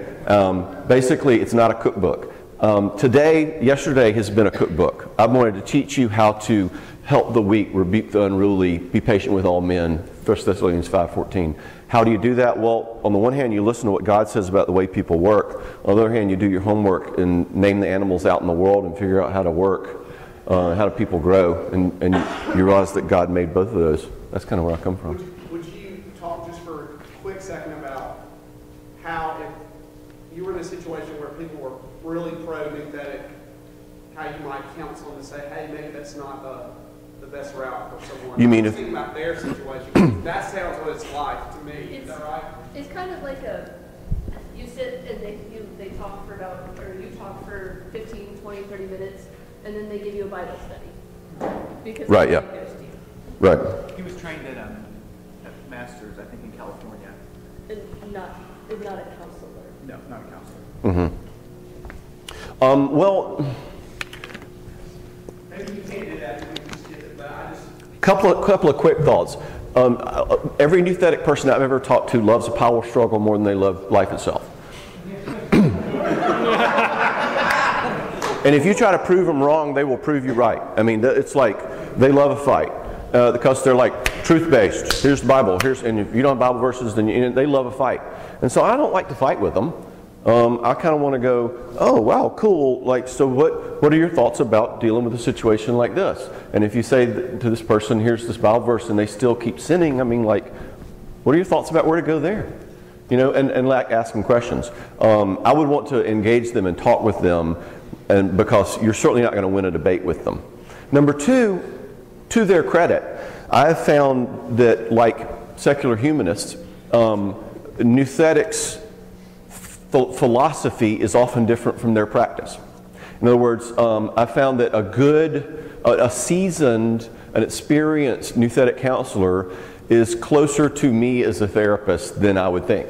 basically, it's not a cookbook. Yesterday has been a cookbook. I wanted to teach you how to help the weak, rebuke the unruly, be patient with all men. 1 Thessalonians 5:14. How do you do that? Well, on the one hand, you listen to what God says about the way people work. On the other hand, you do your homework and name the animals out in the world and figure out how to work, how do people grow, and you realize that God made both of those. That's kind of where I come from. Would you talk just for a quick second about how, if you were in a situation where people were really pro-nuthetic, how you might counsel them to say, hey, maybe that's not the best route for someone. You mean if think about their situation? That sounds what it's like to me. Is that right? It's kind of like you sit and they talk for about, or you talk for 15, 20, 30 minutes, and then they give you a Bible study. Because right, yeah. Right. He was trained at Masters, I think, in California. And not a counselor. No, not a counselor. Mm-hmm. Well, maybe you can't do that. But I just couple of quick thoughts. Every nuthetic person I've ever talked to loves a power struggle more than they love life itself. And if you try to prove them wrong, they will prove you right. I mean, it's like they love a fight because they're like truth-based. Here's the Bible. And if you don't have Bible verses, then they love a fight. And so I don't like to fight with them. I kind of want to go, oh, wow, cool. Like, so what are your thoughts about dealing with a situation like this? And if you say to this person, here's this Bible verse, and they still keep sinning, I mean, like, what are your thoughts about where to go there? You know, and like asking questions. I would want to engage them and talk with them, and because you're certainly not going to win a debate with them. Number two, to their credit, I have found that, like secular humanists, nuthetics' philosophy is often different from their practice. In other words, I found that a seasoned, an experienced nuthetic counselor is closer to me as a therapist than I would think.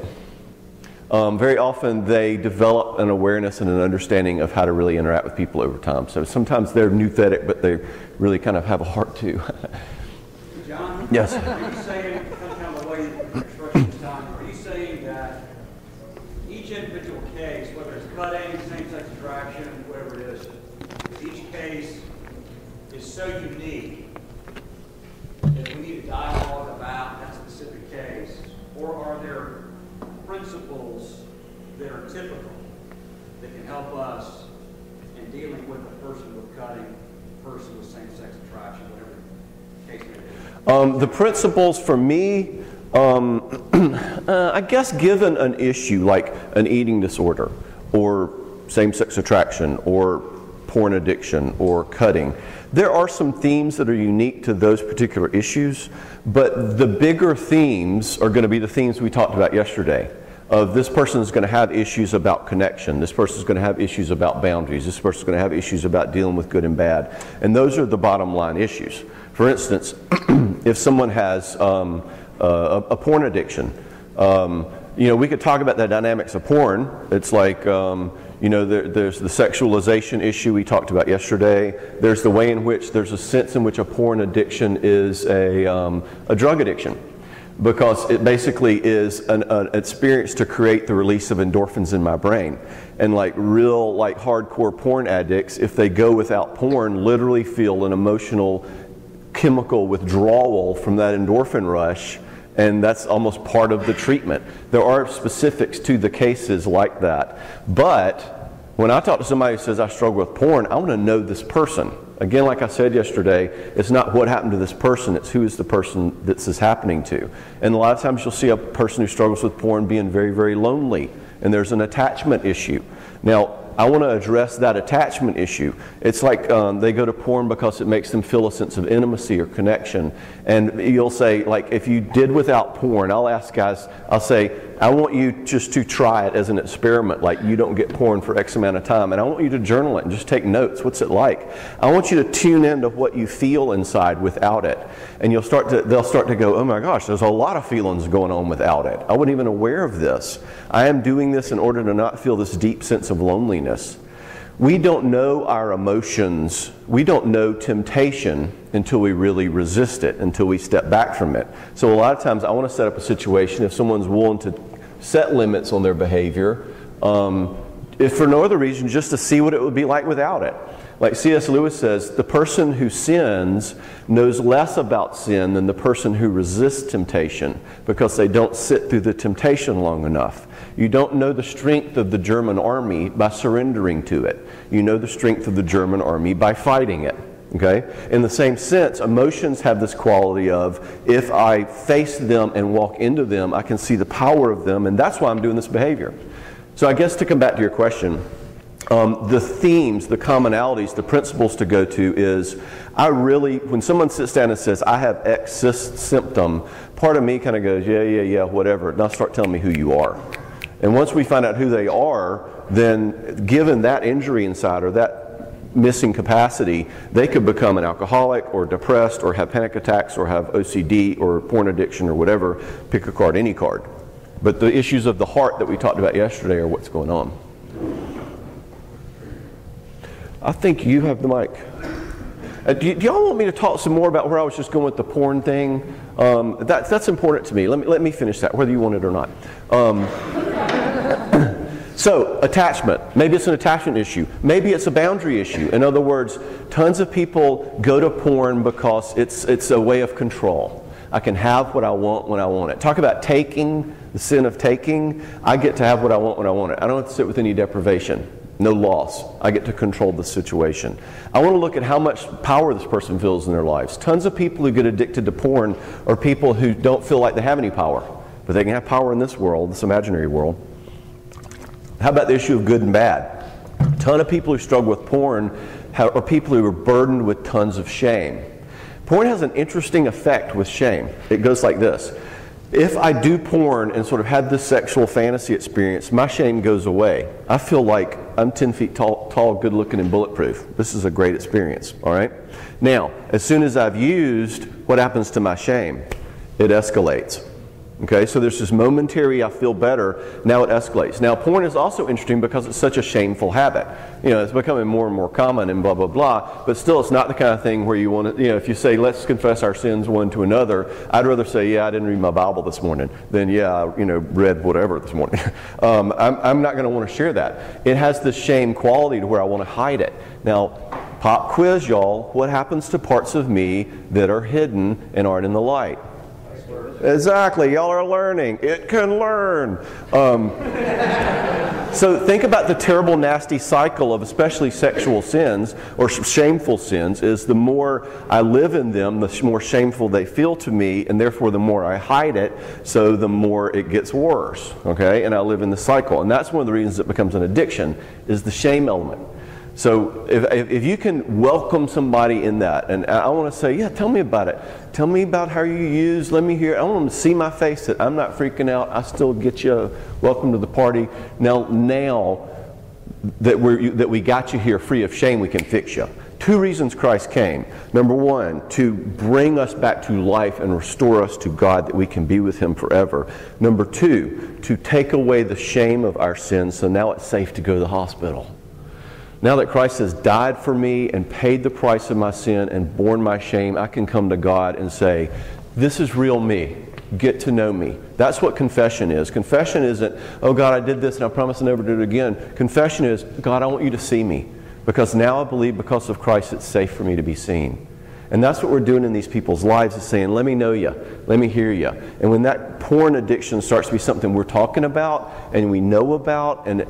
Very often they develop an awareness and an understanding of how to really interact with people over time. So sometimes they're nuthetic, but they really kind of have a heart too. John? Yes? Are you saying, kind of the way your instructions done, are you saying that each individual case, whether it's cutting, same-sex attraction, whatever it is, each case is so unique that we need a dialogue about that specific case? Or are there principles that are typical that can help us in dealing with a person with cutting, a person with same-sex attraction, whatever the case may be? The principles for me, I guess given an issue like an eating disorder or same-sex attraction or porn addiction or cutting, there are some themes that are unique to those particular issues, but the bigger themes are going to be the themes we talked about yesterday. Of this person is going to have issues about connection, this person is going to have issues about boundaries, this person is going to have issues about dealing with good and bad, and those are the bottom line issues. For instance, if someone has a porn addiction, You know, we could talk about the dynamics of porn. It's like, you know, there's the sexualization issue we talked about yesterday. There's the way in which there's a sense in which a porn addiction is a drug addiction, because it basically is an experience to create the release of endorphins in my brain. And like real, like hardcore porn addicts, if they go without porn, literally feel an emotional chemical withdrawal from that endorphin rush, and that's almost part of the treatment. There are specifics to the cases like that. But when I talk to somebody who says, I struggle with porn, I want to know this person. Again, like I said yesterday, it's not what happened to this person, it's who is the person that this is happening to. And a lot of times you'll see a person who struggles with porn being very, very lonely, and there's an attachment issue. Now, I want to address that attachment issue. It's like they go to porn because it makes them feel a sense of intimacy or connection. And you'll say, like, if you did without porn, I'll ask guys, I'll say, I want you just to try it as an experiment, like you don't get porn for X amount of time, and I want you to journal it and just take notes. What's it like? I want you to tune into what you feel inside without it. And they'll start to go, oh my gosh, there's a lot of feelings going on without it. I wasn't even aware of this. I am doing this in order to not feel this deep sense of loneliness. We don't know our emotions. We don't know temptation until we really resist it, until we step back from it. So a lot of times I want to set up a situation, if someone's willing to set limits on their behavior, if for no other reason, just to see what it would be like without it. Like C.S. Lewis says, the person who sins knows less about sin than the person who resists temptation, because they don't sit through the temptation long enough. You don't know the strength of the German army by surrendering to it. You know the strength of the German army by fighting it. Okay? In the same sense, emotions have this quality of, if I face them and walk into them, I can see the power of them, and that's why I'm doing this behavior. So I guess to come back to your question, the themes, the commonalities, the principles to go to is, when someone sits down and says, I have X symptom, part of me kind of goes, yeah, whatever, now start telling me who you are. And once we find out who they are, then given that injury inside or that missing capacity, they could become an alcoholic or depressed or have panic attacks or have OCD or porn addiction or whatever. Pick a card, any card. But the issues of the heart that we talked about yesterday are what's going on. I think you have the mic. Do y'all want me to talk some more about where I was just going with the porn thing? That's important to me. Let me finish that, whether you want it or not. So, attachment. Maybe it's an attachment issue. Maybe it's a boundary issue. In other words, tons of people go to porn because it's a way of control. I can have what I want when I want it. Talk about taking, the sin of taking. I get to have what I want when I want it. I don't have to sit with any deprivation. No loss. I get to control the situation. I want to look at how much power this person feels in their lives. Tons of people who get addicted to porn are people who don't feel like they have any power. But they can have power in this world, this imaginary world. How about the issue of good and bad? A ton of people who struggle with porn are people who are burdened with tons of shame. Porn has an interesting effect with shame. It goes like this. If I do porn and sort of have this sexual fantasy experience, my shame goes away. I feel like I'm 10 feet tall, good looking, and bulletproof. This is a great experience, all right? Now, as soon as I've used, what happens to my shame? It escalates. Okay, so there's this momentary, I feel better, now it escalates. Now, porn is also interesting because it's such a shameful habit. You know, it's becoming more and more common and blah, blah, blah, but still it's not the kind of thing where you want to, you know, if you say, let's confess our sins one to another, I'd rather say, yeah, I didn't read my Bible this morning than, yeah, I, read whatever this morning. I'm not going to want to share that. It has this shame quality to where I want to hide it. Now, pop quiz, y'all, what happens to parts of me that are hidden and aren't in the light? Exactly, y'all are learning. It can learn. So think about the terrible, nasty cycle of especially sexual sins or shameful sins is the more I live in them, the more shameful they feel to me, and therefore the more I hide it, so the more it gets worse. Okay, and I live in the cycle. And that's one of the reasons it becomes an addiction, is the shame element. So if you can welcome somebody in that, and I want to say, yeah, tell me about it. Tell me about how you use, let me hear. I want them to see my face that I'm not freaking out. I still get you, welcome to the party. Now that we got you here free of shame, we can fix you. 2 reasons Christ came. Number 1, to bring us back to life and restore us to God that we can be with Him forever. Number 2, to take away the shame of our sins so now it's safe to go to the hospital. Now that Christ has died for me and paid the price of my sin and borne my shame, I can come to God and say, this is real me. Get to know me. That's what confession is. Confession isn't, oh God, I did this and I promise I'll never do it again. Confession is, God, I want you to see me. Because now I believe because of Christ it's safe for me to be seen. And that's what we're doing in these people's lives, is saying, let me know you, let me hear you. And when that porn addiction starts to be something we're talking about and we know about and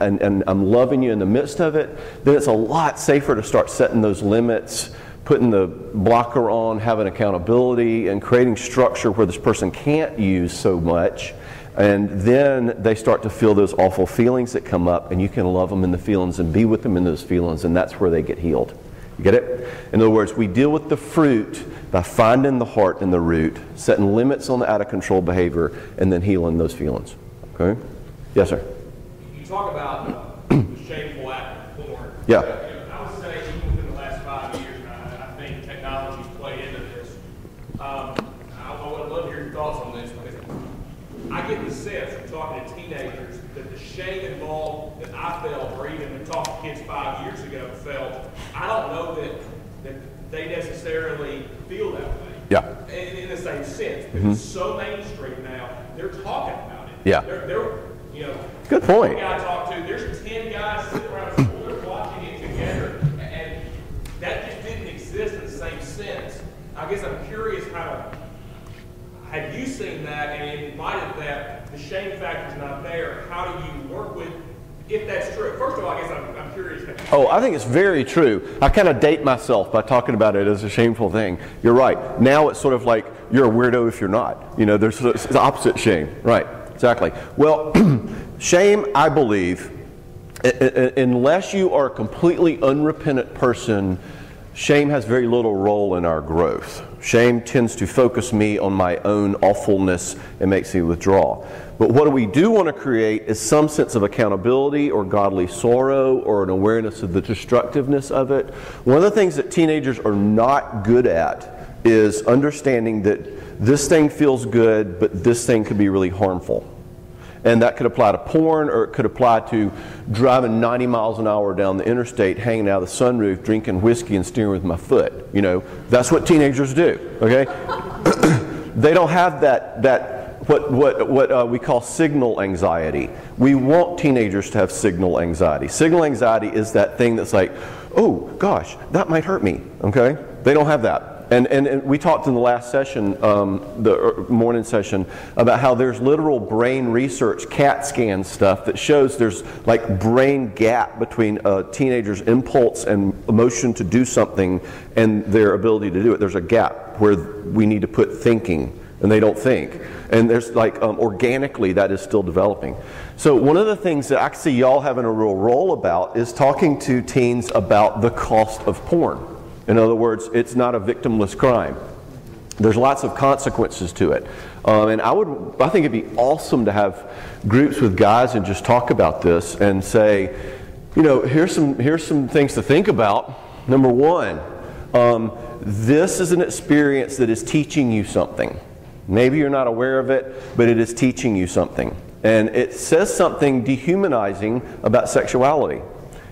I'm loving you in the midst of it, then it's a lot safer to start setting those limits, putting the blocker on, having accountability, and creating structure where this person can't use so much. And then they start to feel those awful feelings that come up, and you can love them in the feelings and be with them in those feelings, and that's where they get healed. You get it? In other words, we deal with the fruit by finding the heart and the root, setting limits on the out-of-control behavior, and then healing those feelings. Okay? Yes, sir? You talk about the shameful act of porn. Yeah. I would say even within the last 5 years, I think technology's played into this. I would love to hear your thoughts on this, because I get the sense from talking to teenagers that the shame involved that I felt, or even the talk to kids 5 years ago felt, I don't know that they necessarily feel that way. Yeah. In the same sense, because it's so mainstream now, they're talking about it. Yeah. They're Good point. The guy I talked to, there's 10 guys sitting around the school, they're watching it together, and that just didn't exist in the same sense. I guess I'm curious have you seen that, and in light of that, the shame factor's not there, how do you work with, if that's true? First of all, I guess I'm curious. Oh, I think it's very true. I kind of date myself by talking about it as a shameful thing. You're right. Now it's sort of like you're a weirdo if you're not. You know, there's the opposite shame. Right, exactly. Well, shame, I believe, unless you are a completely unrepentant person, shame has very little role in our growth. Shame tends to focus me on my own awfulness and makes me withdraw. But what we do want to create is some sense of accountability or godly sorrow or an awareness of the destructiveness of it. One of the things that teenagers are not good at is understanding that this thing feels good, but this thing could be really harmful. And that could apply to porn, or it could apply to driving 90 miles an hour down the interstate, hanging out of the sunroof, drinking whiskey and steering with my foot. You know, that's what teenagers do, okay? They don't have what we call signal anxiety. We want teenagers to have signal anxiety. Signal anxiety is that thing that's like, oh gosh, that might hurt me, okay? They don't have that. And we talked in the last session, the morning session, about how there's literal brain research, CAT scan stuff that shows there's like brain gap between a teenager's impulse and emotion to do something and their ability to do it. There's a gap where we need to put thinking, and they don't think. And there's like organically that is still developing. So one of the things that I see y'all having a real role about is talking to teens about the cost of porn. In other words, it's not a victimless crime. There's lots of consequences to it. And I think it'd be awesome to have groups with guys and just talk about this and say, you know, here's some things to think about. Number one, this is an experience that is teaching you something. Maybe you're not aware of it, but it is teaching you something. And it says something dehumanizing about sexuality.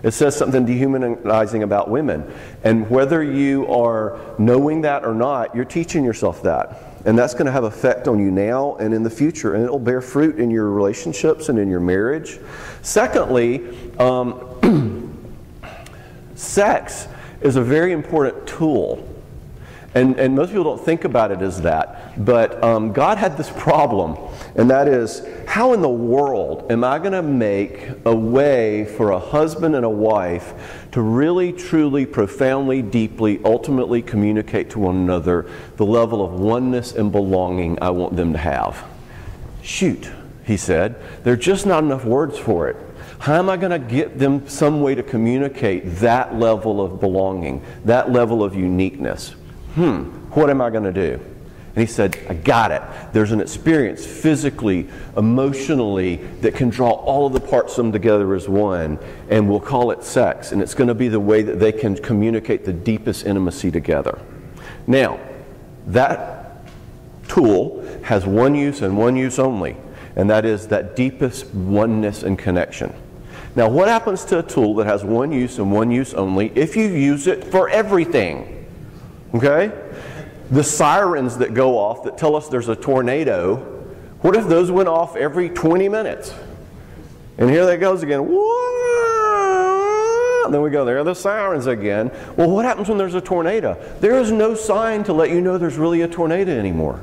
It says something dehumanizing about women. And whether you are knowing that or not, you're teaching yourself that. And that's going to have effect on you now and in the future. And it'll bear fruit in your relationships and in your marriage. Secondly, sex is a very important tool. And most people don't think about it as that. But God had this problem, and that is, how in the world am I going to make a way for a husband and a wife to really, truly, profoundly, deeply, ultimately communicate to one another the level of oneness and belonging I want them to have? Shoot, he said, there are just not enough words for it. How am I going to get them some way to communicate that level of belonging, that level of uniqueness? What am I going to do? And he said, I got it. There's an experience physically, emotionally, that can draw all of the parts of them together as one, and we'll call it sex. And it's going to be the way that they can communicate the deepest intimacy together. Now, that tool has one use and one use only, and that is that deepest oneness and connection. Now, what happens to a tool that has one use and one use only if you use it for everything? Okay? The sirens that go off that tell us there's a tornado, what if those went off every 20 minutes? And here that goes again. Whoa! And then we go, there are the sirens again. Well, what happens when there's a tornado? There is no sign to let you know there's really a tornado anymore.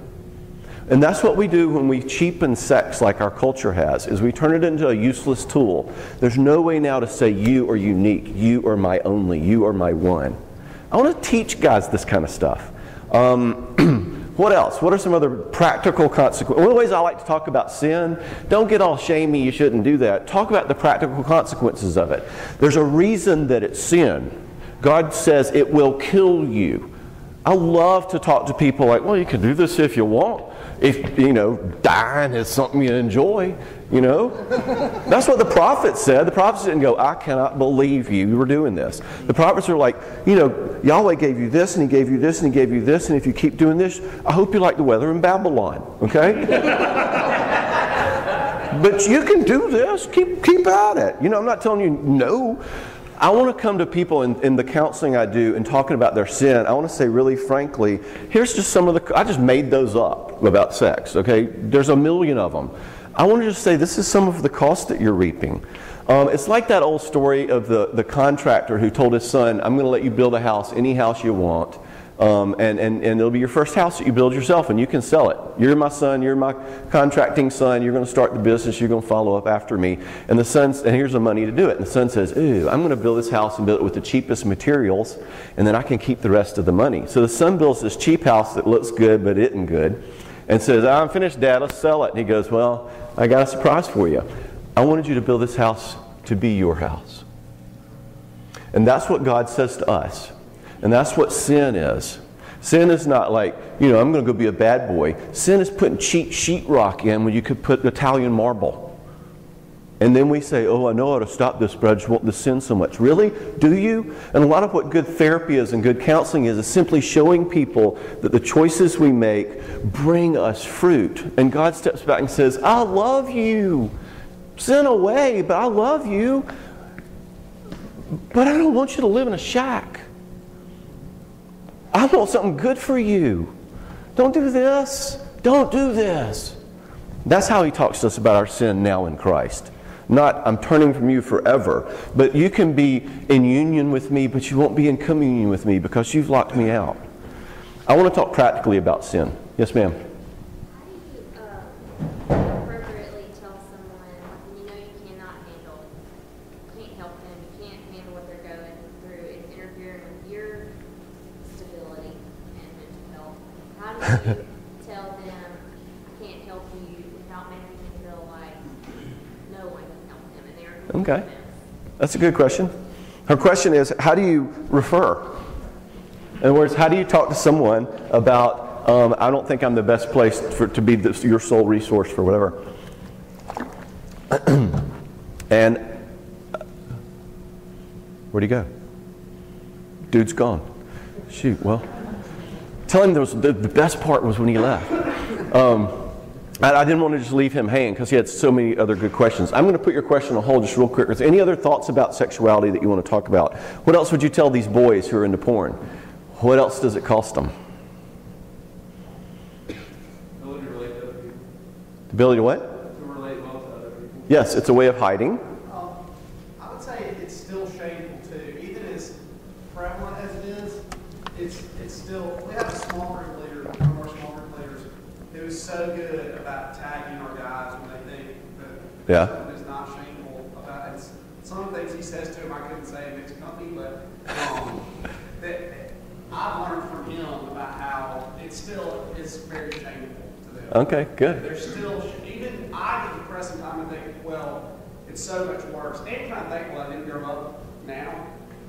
And that's what we do when we cheapen sex like our culture has, is we turn it into a useless tool. There's no way now to say you are unique, you are my only, you are my one. I want to teach guys this kind of stuff. What else? What are some other practical consequences? One of the ways I like to talk about sin, don't get all shamey, you shouldn't do that. Talk about the practical consequences of it. There's a reason that it's sin. God says it will kill you. I love to talk to people like, well, you can do this if you want. If, dying is something you enjoy, That's what the prophets said. The prophets didn't go, I cannot believe you were doing this. The prophets are like, Yahweh gave you this, and He gave you this, and He gave you this, and if you keep doing this, I hope you like the weather in Babylon, okay? But you can do this. Keep at it. I'm not telling you no. I want to come to people in the counseling I do and talking about their sin. I want to say really frankly, here's just some of I just made those up about sex, okay? There's a million of them. I want to just say this is some of the cost that you're reaping. It's like that old story of the contractor who told his son, I'm going to let you build a house, any house you want, and it'll be your first house that you build yourself, and you can sell it. You're my son, you're my contracting son, you're going to start the business, you're going to follow up after me. And the son, and here's the money to do it. And the son says, ooh, I'm going to build this house and build it with the cheapest materials, and then I can keep the rest of the money. So the son builds this cheap house that looks good but isn't good, and says, I'm finished, Dad, let's sell it. And he goes, well, I got a surprise for you. I wanted you to build this house to be your house. And that's what God says to us. And that's what sin is. Sin is not like, I'm going to go be a bad boy. Sin is putting cheap sheetrock in when you could put Italian marble. And then we say, oh, I know how to stop this, but I just want the sin so much. Really? Do you? And a lot of what good therapy is and good counseling is simply showing people that the choices we make bring us fruit. And God steps back and says, I love you. Sin away, but I love you. But I don't want you to live in a shack. I want something good for you. Don't do this. Don't do this. That's how He talks to us about our sin now in Christ. Not, I'm turning from you forever. But you can be in union with me, but you won't be in communion with me because you've locked me out. I want to talk practically about sin. Yes, ma'am. How do you appropriately tell someone when you cannot handle it? You can't help them, you can't handle what they're going through, it's interfering with your stability and mental health. How do you tell them, I can't help you without making them feel like no one can help them and they're Okay. That's a good question. Her question is, how do you refer? In other words, how do you talk to someone about, I don't think I'm the best place to be your sole resource for whatever. And where'd he go? Dude's gone. Shoot, well, tell him the best part was when he left. I didn't want to just leave him hanging because he had so many other good questions. I'm going to put your question on hold just real quick. Is there any other thoughts about sexuality that you want to talk about? What else would you tell these boys who are into porn? What else does it cost them? Ability to relate to other people. The ability to what? To relate well to other people. Yes, it's a way of hiding. I would say it's still shameful too. Even as prevalent as it is, it's still, we have a small group leader, one of our small group leaders, who is so good about tagging our guys when they think that something is not shameful about it. Some of the things he says to them I couldn't say in mixed company, but that I've learned from him about how it still is very shameful to them. Okay, good. There's still, even I get depressed sometimes and think, well, it's so much worse. And kind of thankful I didn't grow up now,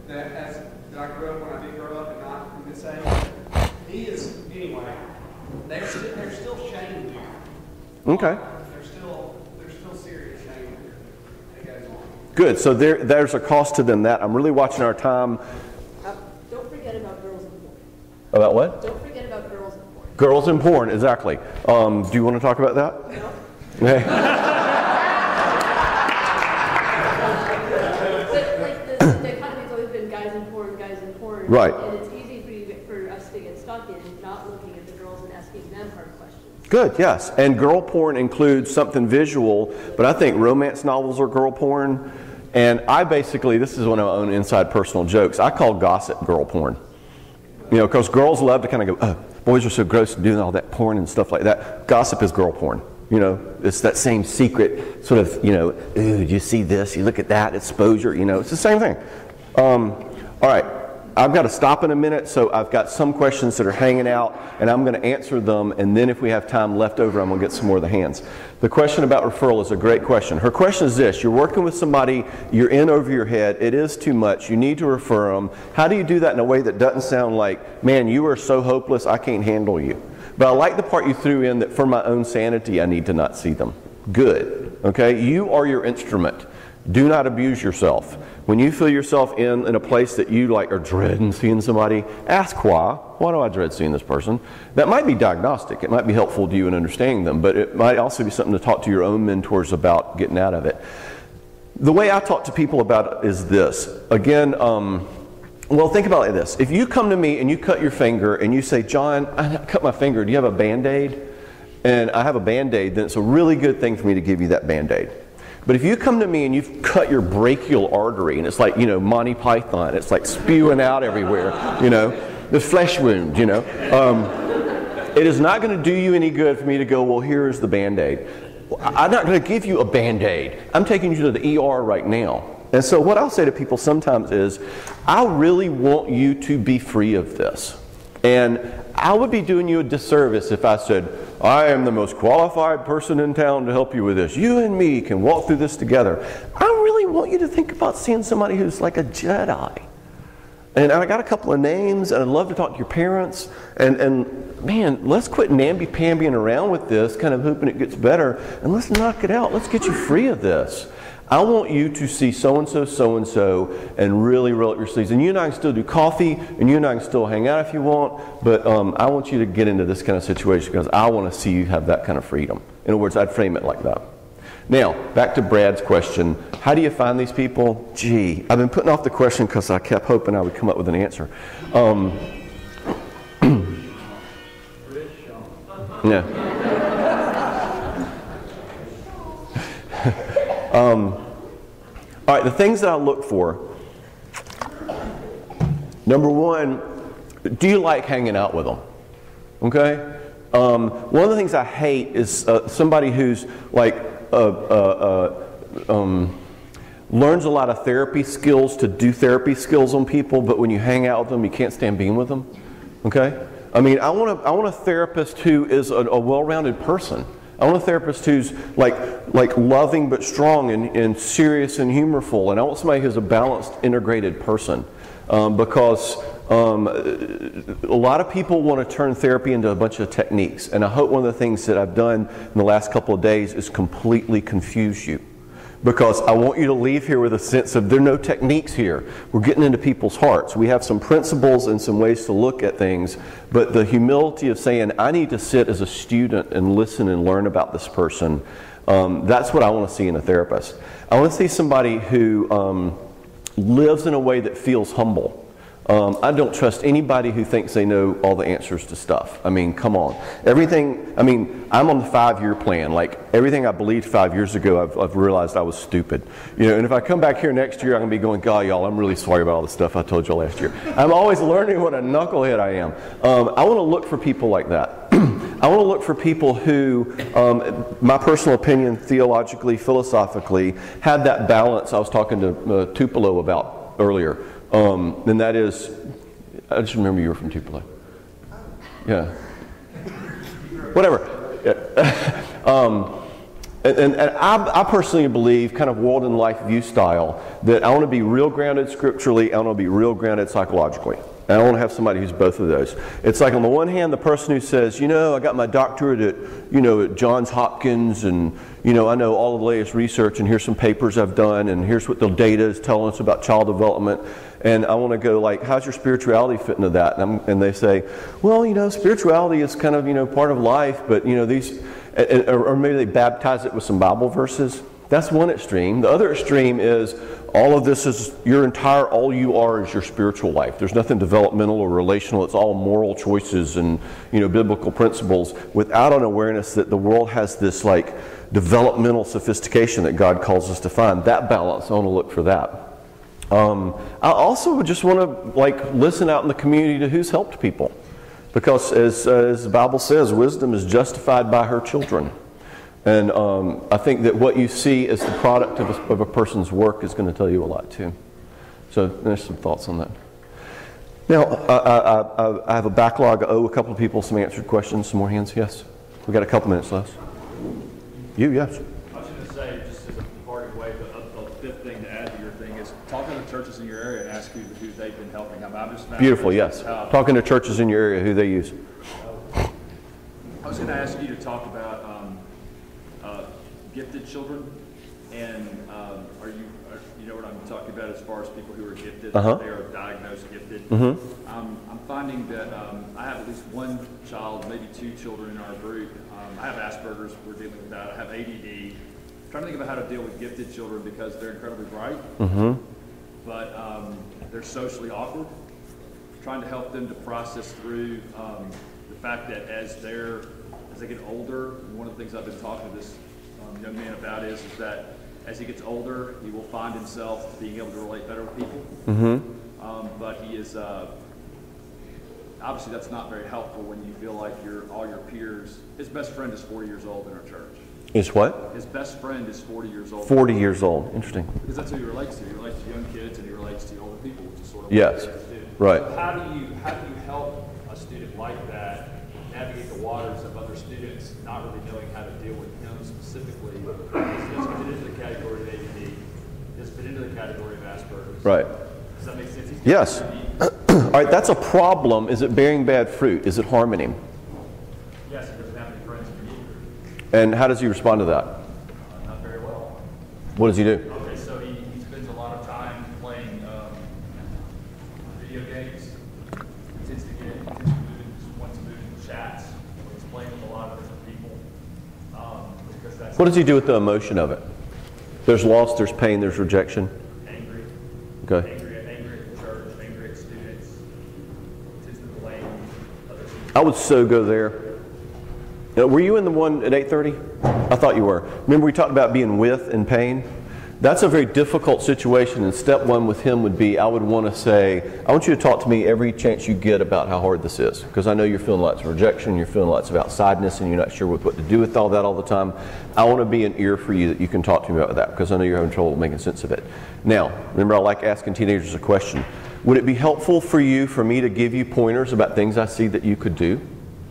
that I grew up when I did grow up and not in this age. He is, anyway, There's still shame there. Okay. There's still serious shame there that goes on. Good. So there's a cost to them that. I'm really watching our time. Don't forget about girls and porn. About what? Don't forget about girls and porn. Girls and porn, exactly. Do you want to talk about that? No. Okay. But like the economy's always been guys and porn, guys and porn. Right. And it's easy for us to get stuck in not looking at the girls and asking them hard questions. Good, yes. And girl porn includes something visual, but I think romance novels are girl porn. And I basically, this is one of my own inside personal jokes, I call gossip girl porn. You know, because girls love to kind of go, oh, boys are so gross doing all that porn and stuff like that. Gossip is girl porn. You know, it's that same secret sort of, you know, ooh, you see this, you look at that, exposure, you know, it's the same thing. All right, I've got to stop in a minute, so I've got some questions that are hanging out, and I'm going to answer them, and then if we have time left over, I'm going to get some more of the hands. The question about referral is a great question. Her question is this: you're working with somebody, you're in over your head, it is too much, you need to refer them. How do you do that in a way that doesn't sound like, man, you are so hopeless, I can't handle you? But I like the part you threw in that for my own sanity, I need to not see them. Good, okay? You are your instrument. Do not abuse yourself. When you feel yourself in a place that you like are dreading seeing somebody, ask why. Why do I dread seeing this person? That might be diagnostic. It might be helpful to you in understanding them, but it might also be something to talk to your own mentors about getting out of it. The way I talk to people about it is this. Again, well, think about it like this. If you come to me and you cut your finger and you say, John, I cut my finger, do you have a Band-Aid? And I have a Band-Aid, then it's a really good thing for me to give you that Band-Aid. But if you come to me and you've cut your brachial artery and it's like, you know, Monty Python, it's like spewing out everywhere, you know, the flesh wound, you know, it is not going to do you any good for me to go, well, here's the Band-Aid. I'm not going to give you a Band-Aid. I'm taking you to the ER right now. And so what I'll say to people sometimes is, I really want you to be free of this. And I would be doing you a disservice if I said, I am the most qualified person in town to help you with this. You and me can walk through this together. I really want you to think about seeing somebody who's like a Jedi. And I got a couple of names, and I'd love to talk to your parents. And man, let's quit namby-pambying around with this, kind of hoping it gets better, and let's knock it out. Let's get you free of this. I want you to see so-and-so, so-and-so, and really roll up your sleeves. And you and I can still do coffee, and you and I can still hang out if you want, but I want you to get into this kind of situation because I want to see you have that kind of freedom. In other words, I'd frame it like that. Now, back to Brad's question. How do you find these people? Gee, I've been putting off the question because I kept hoping I would come up with an answer. Yeah. All right, the things that I look for. Number one, do you like hanging out with them? Okay? One of the things I hate is somebody who's like learns a lot of therapy skills to do therapy skills on people, but when you hang out with them, you can't stand being with them. Okay? I mean, I want a therapist who is a well-rounded person. I want a therapist who's like loving but strong and serious and humorful. And I want somebody who's a balanced, integrated person. Because a lot of people want to turn therapy into a bunch of techniques. And I hope one of the things that I've done in the last couple of days is completely confuse you. Because I want you to leave here with a sense of there are no techniques here. We're getting into people's hearts. We have some principles and some ways to look at things, but the humility of saying, I need to sit as a student and listen and learn about this person, that's what I want to see in a therapist. I want to see somebody who lives in a way that feels humble. I don't trust anybody who thinks they know all the answers to stuff. I mean, come on. Everything, I mean, I'm on the 5-year plan. Like, everything I believed 5 years ago, I've realized I was stupid. You know, and if I come back here next year, I'm going to be going, God, y'all, I'm really sorry about all the stuff I told y'all last year. I'm always learning what a knucklehead I am. I want to look for people like that. I want to look for people who, my personal opinion, theologically, philosophically, have that balance I was talking to Tupelo about earlier. And that is, I just remember you were from Tupelo. Yeah. Whatever. And I personally believe, kind of world and life view style, that I want to be real grounded scripturally, I want to be real grounded psychologically. And I want to have somebody who's both of those. It's like on the one hand, the person who says, you know, I got my doctorate at, you know, at Johns Hopkins, and, you know, I know all of the latest research, and here's some papers I've done, and here's what the data is telling us about child development. And I want to go like, how's your spirituality fit into that? And they say, well, you know, spirituality is kind of, you know, part of life, but, you know, these, or maybe they baptize it with some Bible verses. That's one extreme. The other extreme is all of this is your entire, all you are is your spiritual life. There's nothing developmental or relational. It's all moral choices and, you know, biblical principles without an awareness that the world has this like developmental sophistication that God calls us to find. That balance, I want to look for that. I also just want to like listen out in the community to who's helped people. Because as the Bible says, wisdom is justified by her children. And I think that what you see as the product of a person's work is going to tell you a lot too. So there's some thoughts on that. Now, I have a backlog. I owe a couple of people some answered questions, some more hands. Yes? We've got a couple minutes left. You, yes. I was going to say, just as a parting way, the fifth thing to add to your thing is talking to churches in your area and ask who they've been helping. I'm just beautiful, yes. Talking to churches in your area, who they use. I was going to ask you to talk about gifted children, and you know what I'm talking about as far as people who are gifted, they are diagnosed gifted. I'm finding that I have at least one child, maybe two children in our group. I have Asperger's, we're dealing with that. I have ADD. I'm trying to think about how to deal with gifted children because they're incredibly bright, but they're socially awkward. Trying to help them to process through the fact that as they get older, and one of the things I've been talking to this young man about is that as he gets older, he will find himself being able to relate better with people. But he is obviously that's not very helpful when you feel like all your peers. His best friend is 40 years old in our church. Is what? His best friend is 40 years old. 40 years old. Interesting. Because that's who he relates to. He relates to young kids and he relates to older people, which is sort of yes. What do. Right. So how do you help a student like that navigate the waters of other students, not really knowing how to deal with him specifically? Does fit into the category of ADD? Does fit into the category of Asperger's? Right. Does that make sense? Yes. All right, that's a problem. Is it bearing bad fruit? Is it harming him? Yes, he doesn't have any friends for you. And how does he respond to that? Not very well. What does he do? Okay, so he spends a lot of time playing video games. He tends to wants to move into chats. He's playing with a lot of different people. Because that's What does he do with the emotion of it? There's loss, there's pain, there's rejection. Angry. Okay. Angry at the church, angry at students. Tends to blame other people. I would so go there. Were you in the one at 8:30? I thought you were. Remember we talked about being with and pain? That's a very difficult situation, and step one with him would be, I would want to say, I want you to talk to me every chance you get about how hard this is, because I know you're feeling lots of rejection, you're feeling lots of outsideness, and you're not sure what to do with all that all the time. I want to be an ear for you that you can talk to me about that, because I know you're having trouble making sense of it. Now, remember I like asking teenagers a question. Would it be helpful for me to give you pointers about things I see that you could do,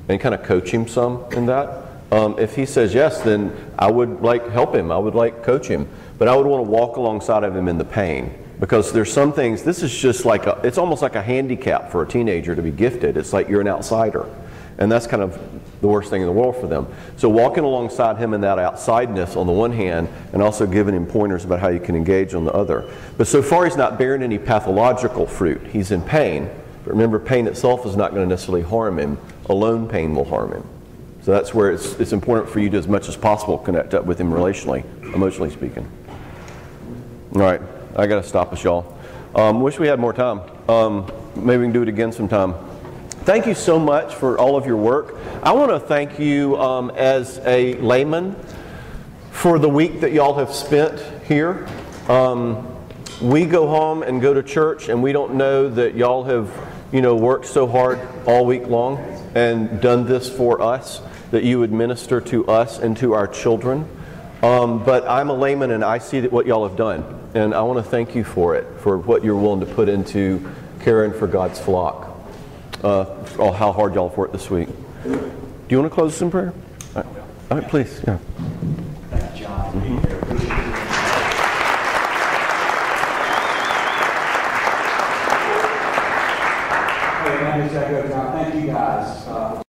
and kind of coach him some in that? If he says yes, then I would help him, I would coach him. But I would want to walk alongside of him in the pain, because there's some things, this is just it's almost like a handicap for a teenager to be gifted. It's like you're an outsider. And that's kind of the worst thing in the world for them. So walking alongside him in that outsideness on the one hand, and also giving him pointers about how you can engage on the other. But so far he's not bearing any pathological fruit. He's in pain. But remember, pain itself is not going to necessarily harm him. Alone pain will harm him. So that's where it's important for you to, as much as possible, connect up with him relationally, emotionally speaking. All right, I got to stop us, y'all. Wish we had more time. Maybe we can do it again sometime. Thank you so much for all of your work. I want to thank you as a layman for the week that y'all have spent here. We go home and go to church, and we don't know that y'all have, worked so hard all week long and done this for us, that you would minister to us and to our children. But I'm a layman, and I see what y'all have done. And I want to thank you for it, for what you're willing to put into caring for God's flock. How hard y'all have worked this week. Do you want to close us in prayer? All right, please. Yeah. Thank you, John. Thank you, Secretary John. Thank you guys.